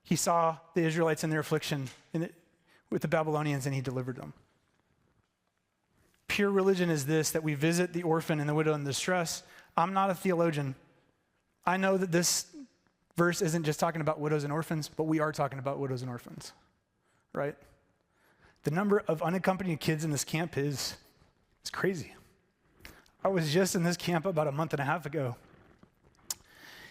He saw the Israelites in their affliction with the Babylonians, and he delivered them. Pure religion is this, that we visit the orphan and the widow in distress. I'm not a theologian. I know that this verse isn't just talking about widows and orphans, but we are talking about widows and orphans, right? The number of unaccompanied kids in this camp is crazy. I was just in this camp about a month and a half ago.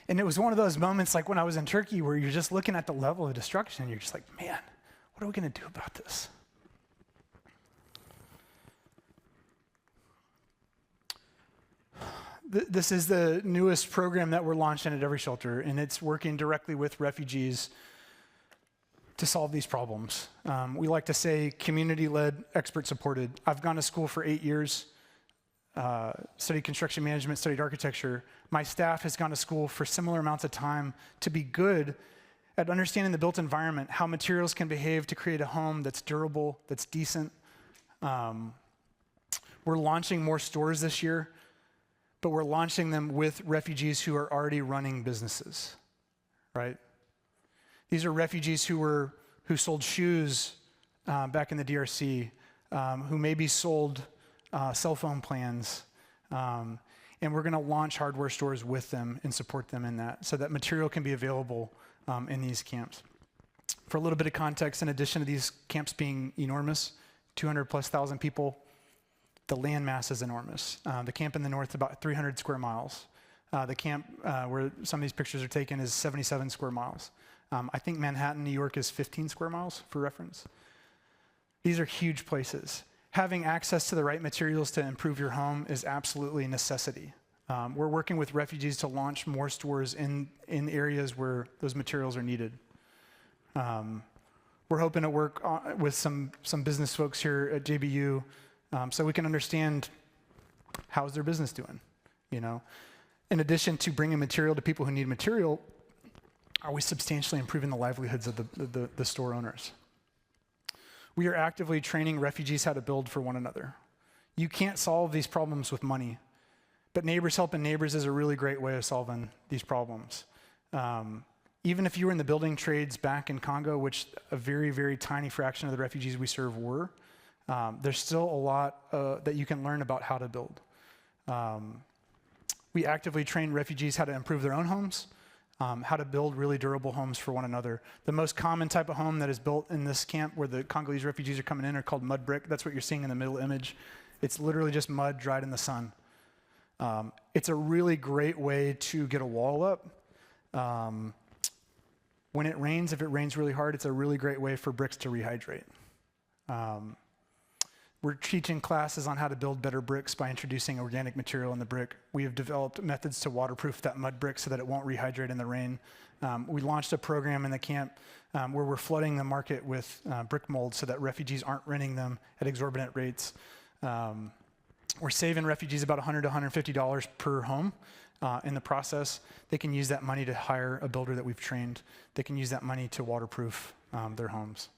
And it was one of those moments like when I was in Turkey where you're just looking at the level of destruction and you're just like, man, what are we going to do about this? This is the newest program that we're launching at Every Shelter, and it's working directly with refugees to solve these problems. We like to say community-led, expert-supported. I've gone to school for 8 years, studied construction management, studied architecture. My staff has gone to school for similar amounts of time to be good at understanding the built environment, how materials can behave to create a home that's durable, that's decent. We're launching more stores this year, but we're launching them with refugees who are already running businesses, right? These are refugees who sold shoes back in the DRC, who maybe sold cell phone plans. And And we're going to launch hardware stores with them and support them in that so that material can be available in these camps. For a little bit of context, in addition to these camps being enormous, 200,000+ people, the land mass is enormous. The camp in the north is about 300 square miles. The camp where some of these pictures are taken is 77 square miles. I think Manhattan, New York is 15 square miles for reference. These are huge places. Having access to the right materials to improve your home is absolutely a necessity. We're working with refugees to launch more stores in areas where those materials are needed. We're hoping to work with some business folks here at JBU so we can understand how's their business doing, you know. In addition to bringing material to people who need material, are we substantially improving the livelihoods of the store owners? We are actively training refugees how to build for one another. You can't solve these problems with money, but neighbors helping neighbors is a really great way of solving these problems. Even if you were in the building trades back in Congo, which a very, very tiny fraction of the refugees we serve were, there's still a lot that you can learn about how to build. We actively train refugees how to improve their own homes, how to build really durable homes for one another. The most common type of home that is built in this camp where the Congolese refugees are coming in are called mud brick. That's what you're seeing in the middle image. It's literally just mud dried in the sun. It's a really great way to get a wall up. When it rains, if it rains really hard, it's a really great way for bricks to rehydrate. We're teaching classes on how to build better bricks by introducing organic material in the brick. We have developed methods to waterproof that mud brick so that it won't rehydrate in the rain. We launched a program in the camp where we're flooding the market with brick molds so that refugees aren't renting them at exorbitant rates. We're saving refugees about $100 to $150 per home in the process. They can use that money to hire a builder that we've trained. They can use that money to waterproof their homes.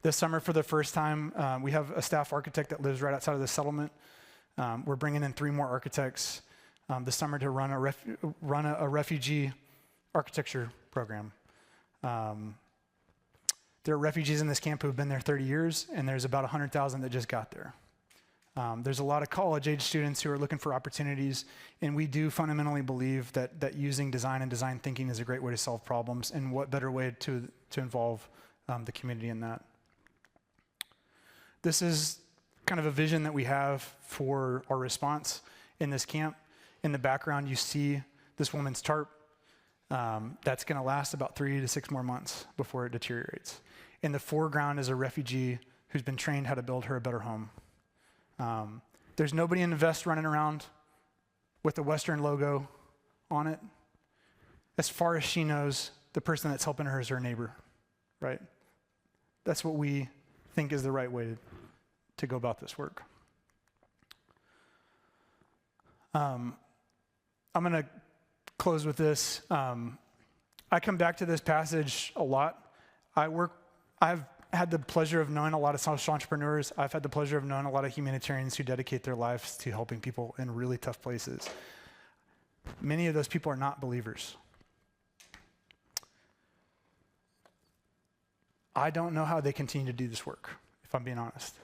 This summer, for the first time, we have a staff architect that lives right outside of the settlement. We're bringing in 3 more architects this summer to run a refugee architecture program. There are refugees in this camp who have been there 30 years, and there's about 100,000 that just got there. There's a lot of college-age students who are looking for opportunities, and we do fundamentally believe that using design and design thinking is a great way to solve problems, and what better way to involve the community in that. This is kind of a vision that we have for our response in this camp. In the background, you see this woman's tarp. That's going to last about 3 to 6 more months before it deteriorates. In the foreground is a refugee who's been trained how to build her a better home. There's nobody in the vest running around with the Western logo on it. As far as she knows, the person that's helping her is her neighbor, right? That's what we think is the right way to go about this work. I'm going to close with this. I come back to this passage a lot. I've had the pleasure of knowing a lot of social entrepreneurs. I've had the pleasure of knowing a lot of humanitarians who dedicate their lives to helping people in really tough places. Many of those people are not believers. I don't know how they continue to do this work, if I'm being honest.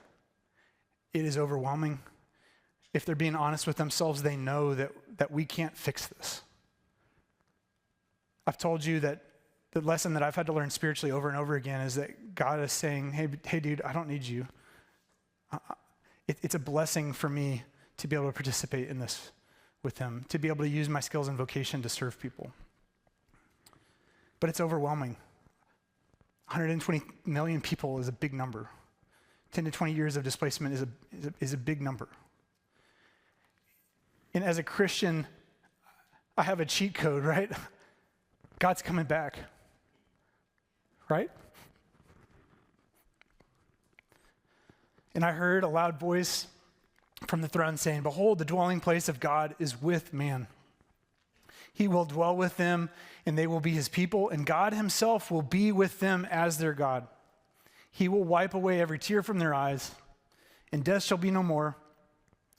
It is overwhelming. If they're being honest with themselves, they know that we can't fix this. I've told you that the lesson that I've had to learn spiritually over and over again is that God is saying, hey dude, I don't need you. It's a blessing for me to be able to participate in this with him, to be able to use my skills and vocation to serve people. But it's overwhelming. 120 million people is a big number. 10 to 20 years of displacement is a big number. And as a Christian, I have a cheat code, right? God's coming back, right? And I heard a loud voice from the throne saying, "Behold, the dwelling place of God is with man. He will dwell with them, and they will be his people, and God himself will be with them as their God. He will wipe away every tear from their eyes, and death shall be no more.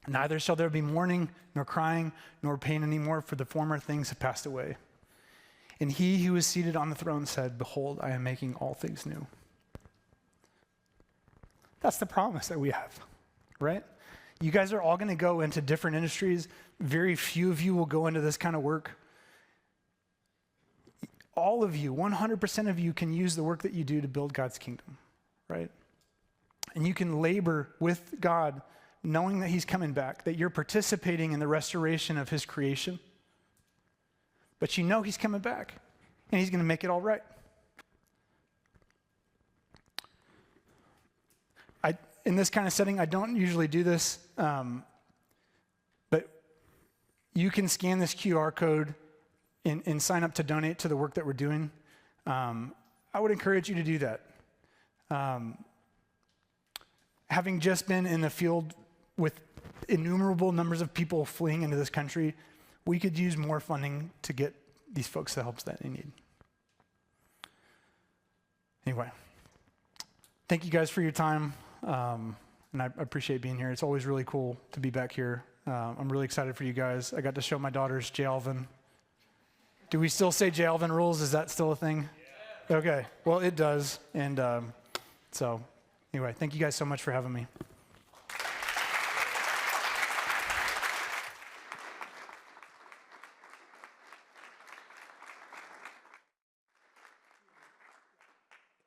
Neither shall there be mourning, nor crying, nor pain anymore, for the former things have passed away." And he who is seated on the throne said, "Behold, I am making all things new." That's the promise that we have, right? You guys are all going to go into different industries. Very few of you will go into this kind of work. All of you, 100% of you, can use the work that you do to build God's kingdom, right? And you can labor with God knowing that he's coming back, that you're participating in the restoration of his creation. But you know he's coming back, and he's going to make it all right. In this kind of setting, I don't usually do this, but you can scan this QR code and sign up to donate to the work that we're doing. I would encourage you to do that. Having just been in the field with innumerable numbers of people fleeing into this country, we could use more funding to get these folks the help that they need. Anyway, thank you guys for your time. And I appreciate being here. It's always really cool to be back here. I'm really excited for you guys. I got to show my daughters J. Alvin. Do we still say J. Alvin rules? Is that still a thing? Yeah. Okay. Well, it does. And so anyway, thank you guys so much for having me.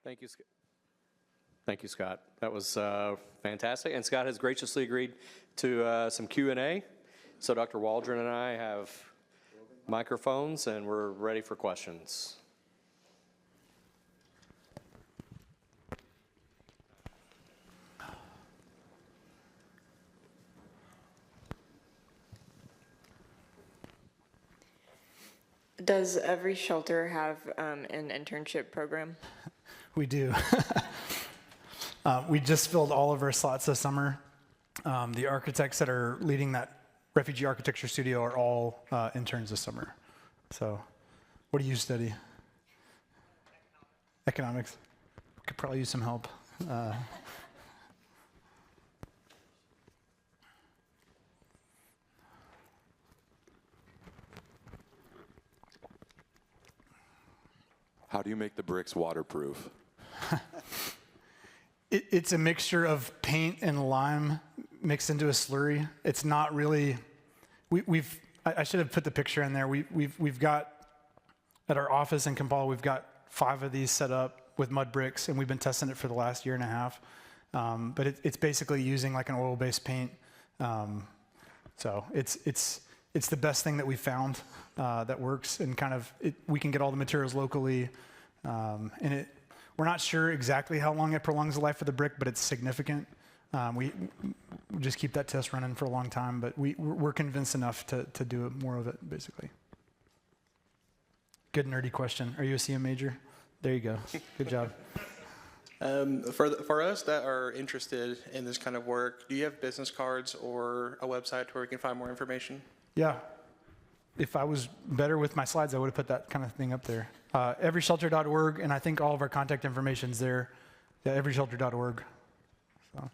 Thank you, Scott. Thank you, Scott. That was fantastic. And Scott has graciously agreed to some Q&A. So Dr. Waldron and I have microphones, and we're ready for questions. Does every shelter have an internship program? We do. We just filled all of our slots this summer. The architects that are leading that refugee architecture studio are all interns this summer. So what do you study? Economics. Could probably use some help. How do you make the bricks waterproof? It's a mixture of paint and lime mixed into a slurry. It's not really. I should have put the picture in there. We've got at our office in Kampala. We've got 5 of these set up with mud bricks, and we've been testing it for the last year and a half. But it's basically using like an oil-based paint. So it's the best thing that we found that works, and kind of we can get all the materials locally, and we're not sure exactly how long it prolongs the life of the brick, but it's significant. We just keep that test running for a long time, but we're convinced enough to do more of it, basically. Good nerdy question. Are you a CM major? There you go. Good job. For us that are interested in this kind of work, do you have business cards or a website where we can find more information? Yeah. If I was better with my slides, I would have put that kind of thing up there. Everyshelter.org, and I think all of our contact information's there. Yeah, everyshelter.org. So.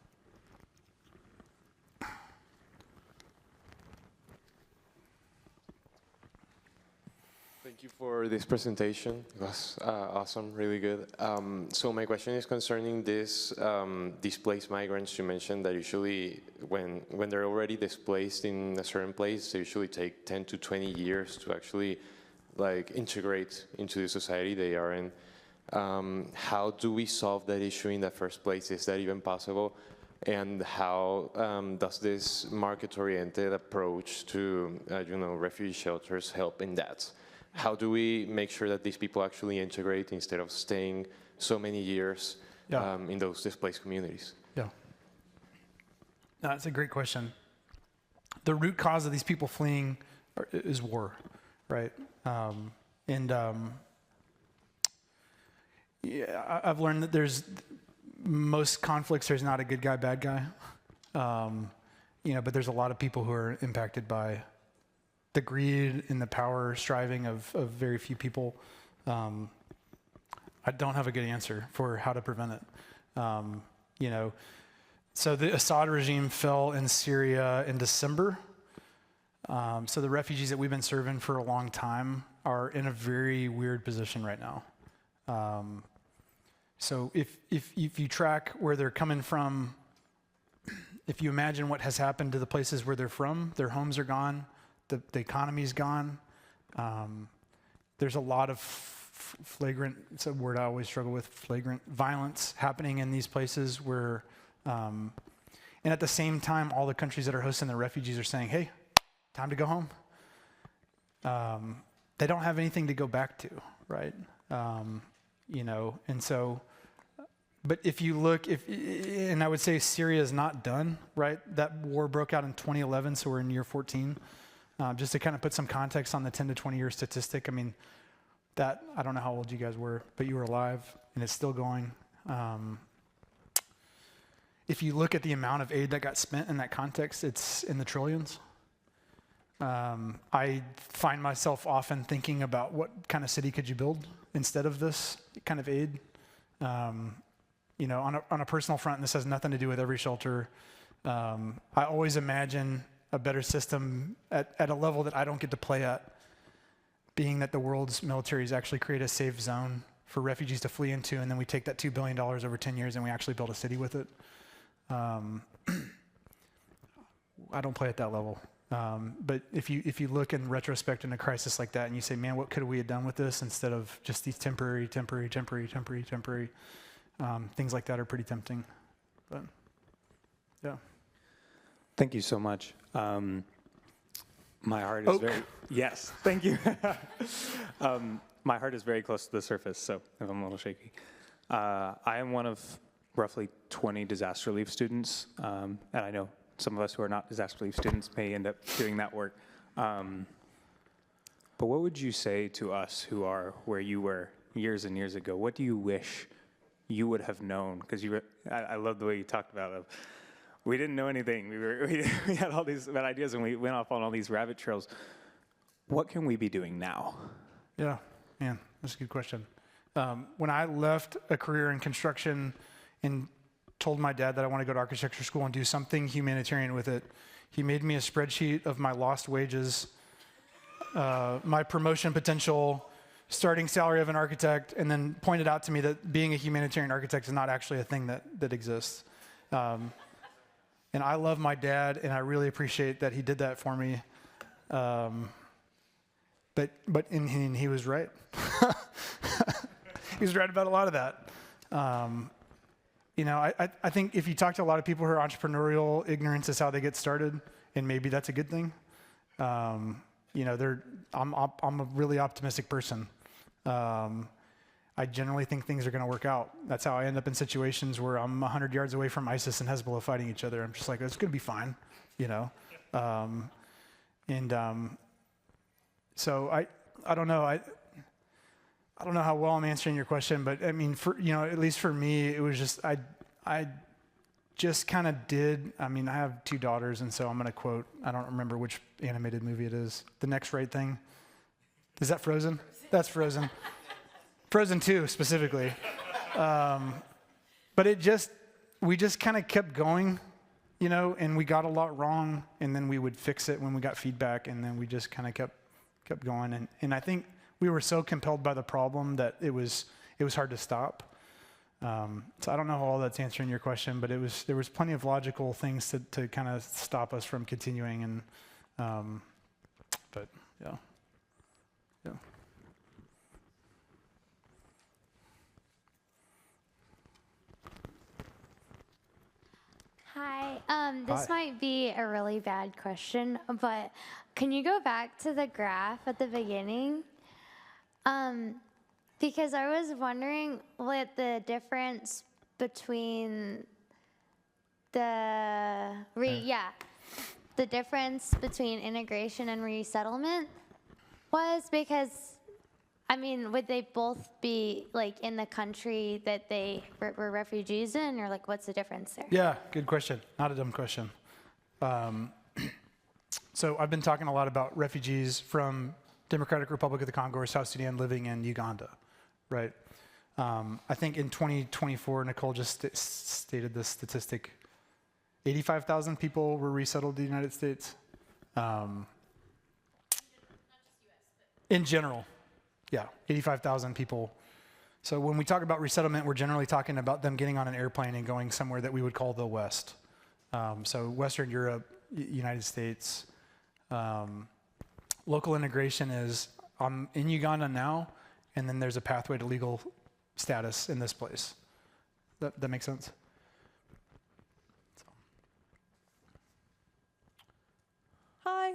Thank you for this presentation. It was awesome, really good. So my question is concerning this displaced migrants. You mentioned that usually when they're already displaced in a certain place, they usually take 10 to 20 years to actually like integrate into the society they are in. How do we solve that issue in the first place? Is that even possible? And how does this market-oriented approach to refugee shelters help in that? How do we make sure that these people actually integrate instead of staying so many years in those displaced communities? Yeah. No, that's a great question. The root cause of these people fleeing is war, right? Yeah, I've learned that there's most conflicts. There's not a good guy, bad guy, but there's a lot of people who are impacted by the greed and the power striving of very few people. I don't have a good answer for how to prevent it. So the Assad regime fell in Syria in December. So the refugees that we've been serving for a long time are in a very weird position right now. So if you track where they're coming from, if you imagine what has happened to the places where they're from, their homes are gone, the economy's gone. There's a lot of flagrant, it's a word I always struggle with, flagrant violence happening in these places where, and at the same time, all the countries that are hosting the refugees are saying, hey, time to go home. They don't have anything to go back to, right? And so, but if you look, and I would say Syria is not done, right? That war broke out in 2011, so we're in year 14. Just to kind of put some context on the 10 to 20 year statistic, I mean, I don't know how old you guys were, but you were alive, and it's still going. If you look at the amount of aid that got spent in that context, it's in the trillions. I find myself often thinking about what kind of city could you build instead of this kind of aid. On a personal front, and this has nothing to do with every shelter, I always imagine a better system at a level that I don't get to play at, being that the world's militaries actually create a safe zone for refugees to flee into, and then we take that $2 billion over 10 years and we actually build a city with it. I don't play at that level. But if you look in retrospect in a crisis like that and you say, man, what could we have done with this instead of just these temporary, things like that are pretty tempting. But, yeah. Thank you so much. My heart is yes, thank you. My heart is very close to the surface, so if I'm a little shaky. I am one of roughly 20 disaster relief students, and I know some of us who are not disaster relief students may end up doing that work. But what would you say to us who are where you were years and years ago? What do you wish you would have known? Because I love the way you talked about it. We didn't know anything. We had all these bad ideas, and we went off on all these rabbit trails. What can we be doing now? Yeah, man, that's a good question. When I left a career in construction and told my dad that I want to go to architecture school and do something humanitarian with it, he made me a spreadsheet of my lost wages, my promotion potential, starting salary of an architect, and then pointed out to me that being a humanitarian architect is not actually a thing that exists. And I love my dad, and I really appreciate that he did that for me. But he was right. He was right about a lot of that. I think if you talk to a lot of people who are entrepreneurial, ignorance is how they get started, and maybe that's a good thing. I'm a really optimistic person. I generally think things are going to work out. That's how I end up in situations where I'm 100 yards away from ISIS and Hezbollah fighting each other. I'm just like, it's going to be fine, So I don't know. I don't know how well I'm answering your question, but I mean, at least for me, it was just I just kind of did. I mean, I have 2 daughters, and so I'm going to quote. I don't remember which animated movie it is. The Next Right Thing. Is that Frozen? That's Frozen. Frozen 2 specifically. But we just kind of kept going, and we got a lot wrong, and then we would fix it when we got feedback, and then we just kind of kept going. And I think we were so compelled by the problem that it was hard to stop. So I don't know how all that's answering your question, but there was plenty of logical things to kind of stop us from continuing. And but yeah. Hi, this might be a really bad question, but can you go back to the graph at the beginning? Because I was wondering what the difference between the difference between integration and resettlement was, because I mean, would they both be like in the country that they were refugees in, or like what's the difference there? Yeah, good question. Not a dumb question. So I've been talking a lot about refugees from Democratic Republic of the Congo or South Sudan living in Uganda, right? I think in 2024, Nicole just stated this statistic, 85,000 people were resettled in the United States. In general. Yeah, 85,000 people. So when we talk about resettlement, we're generally talking about them getting on an airplane and going somewhere that we would call the West. So Western Europe, United States. Local integration is, I'm in Uganda now, and then there's a pathway to legal status in this place. That makes sense? Hi.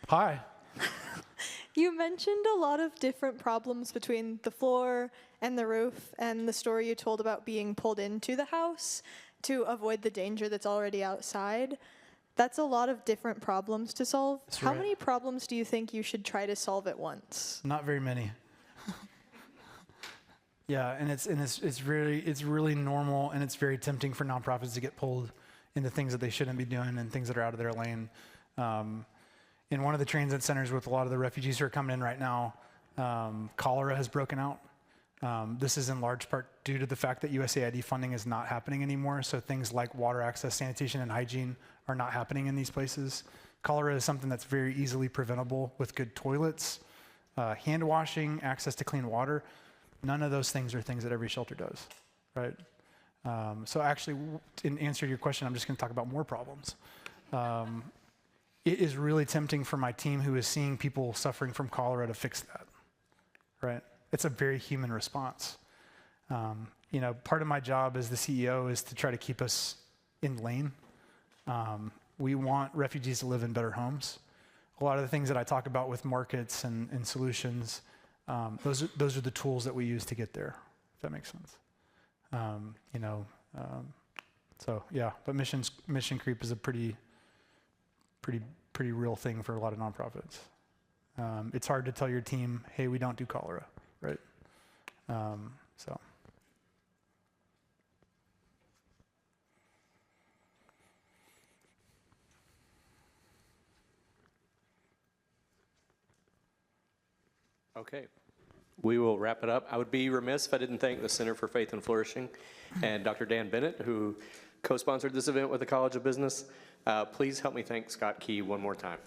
Hi. You mentioned a lot of different problems between the floor and the roof, and the story you told about being pulled into the house to avoid the danger that's already outside. That's a lot of different problems to solve. That's How right. many problems do you think you should try to solve at once? Not very many. Yeah, and it's really normal, and it's very tempting for nonprofits to get pulled into things that they shouldn't be doing and things that are out of their lane. In one of the transit centers with a lot of the refugees who are coming in right now, cholera has broken out. This is in large part due to the fact that USAID funding is not happening anymore, so things like water access, sanitation, and hygiene are not happening in these places. Cholera is something that's very easily preventable with good toilets, hand washing, access to clean water. None of those things are things that every shelter does, right? So actually, in answer to your question, I'm just gonna talk about more problems. It is really tempting for my team who is seeing people suffering from cholera to fix that, right? It's a very human response. You know, part of my job as the CEO is to try to keep us in lane. We want refugees to live in better homes. A lot of the things that I talk about with markets and solutions, those are the tools that we use to get there, if that makes sense. You know, so yeah, but mission creep is a pretty real thing for a lot of nonprofits. It's hard to tell your team, hey, we don't do cholera, right? So. Okay, we will wrap it up. I would be remiss if I didn't thank the Center for Faith and Flourishing and Dr. Dan Bennett, who co-sponsored this event with the College of Business. Please help me thank Scott Key one more time.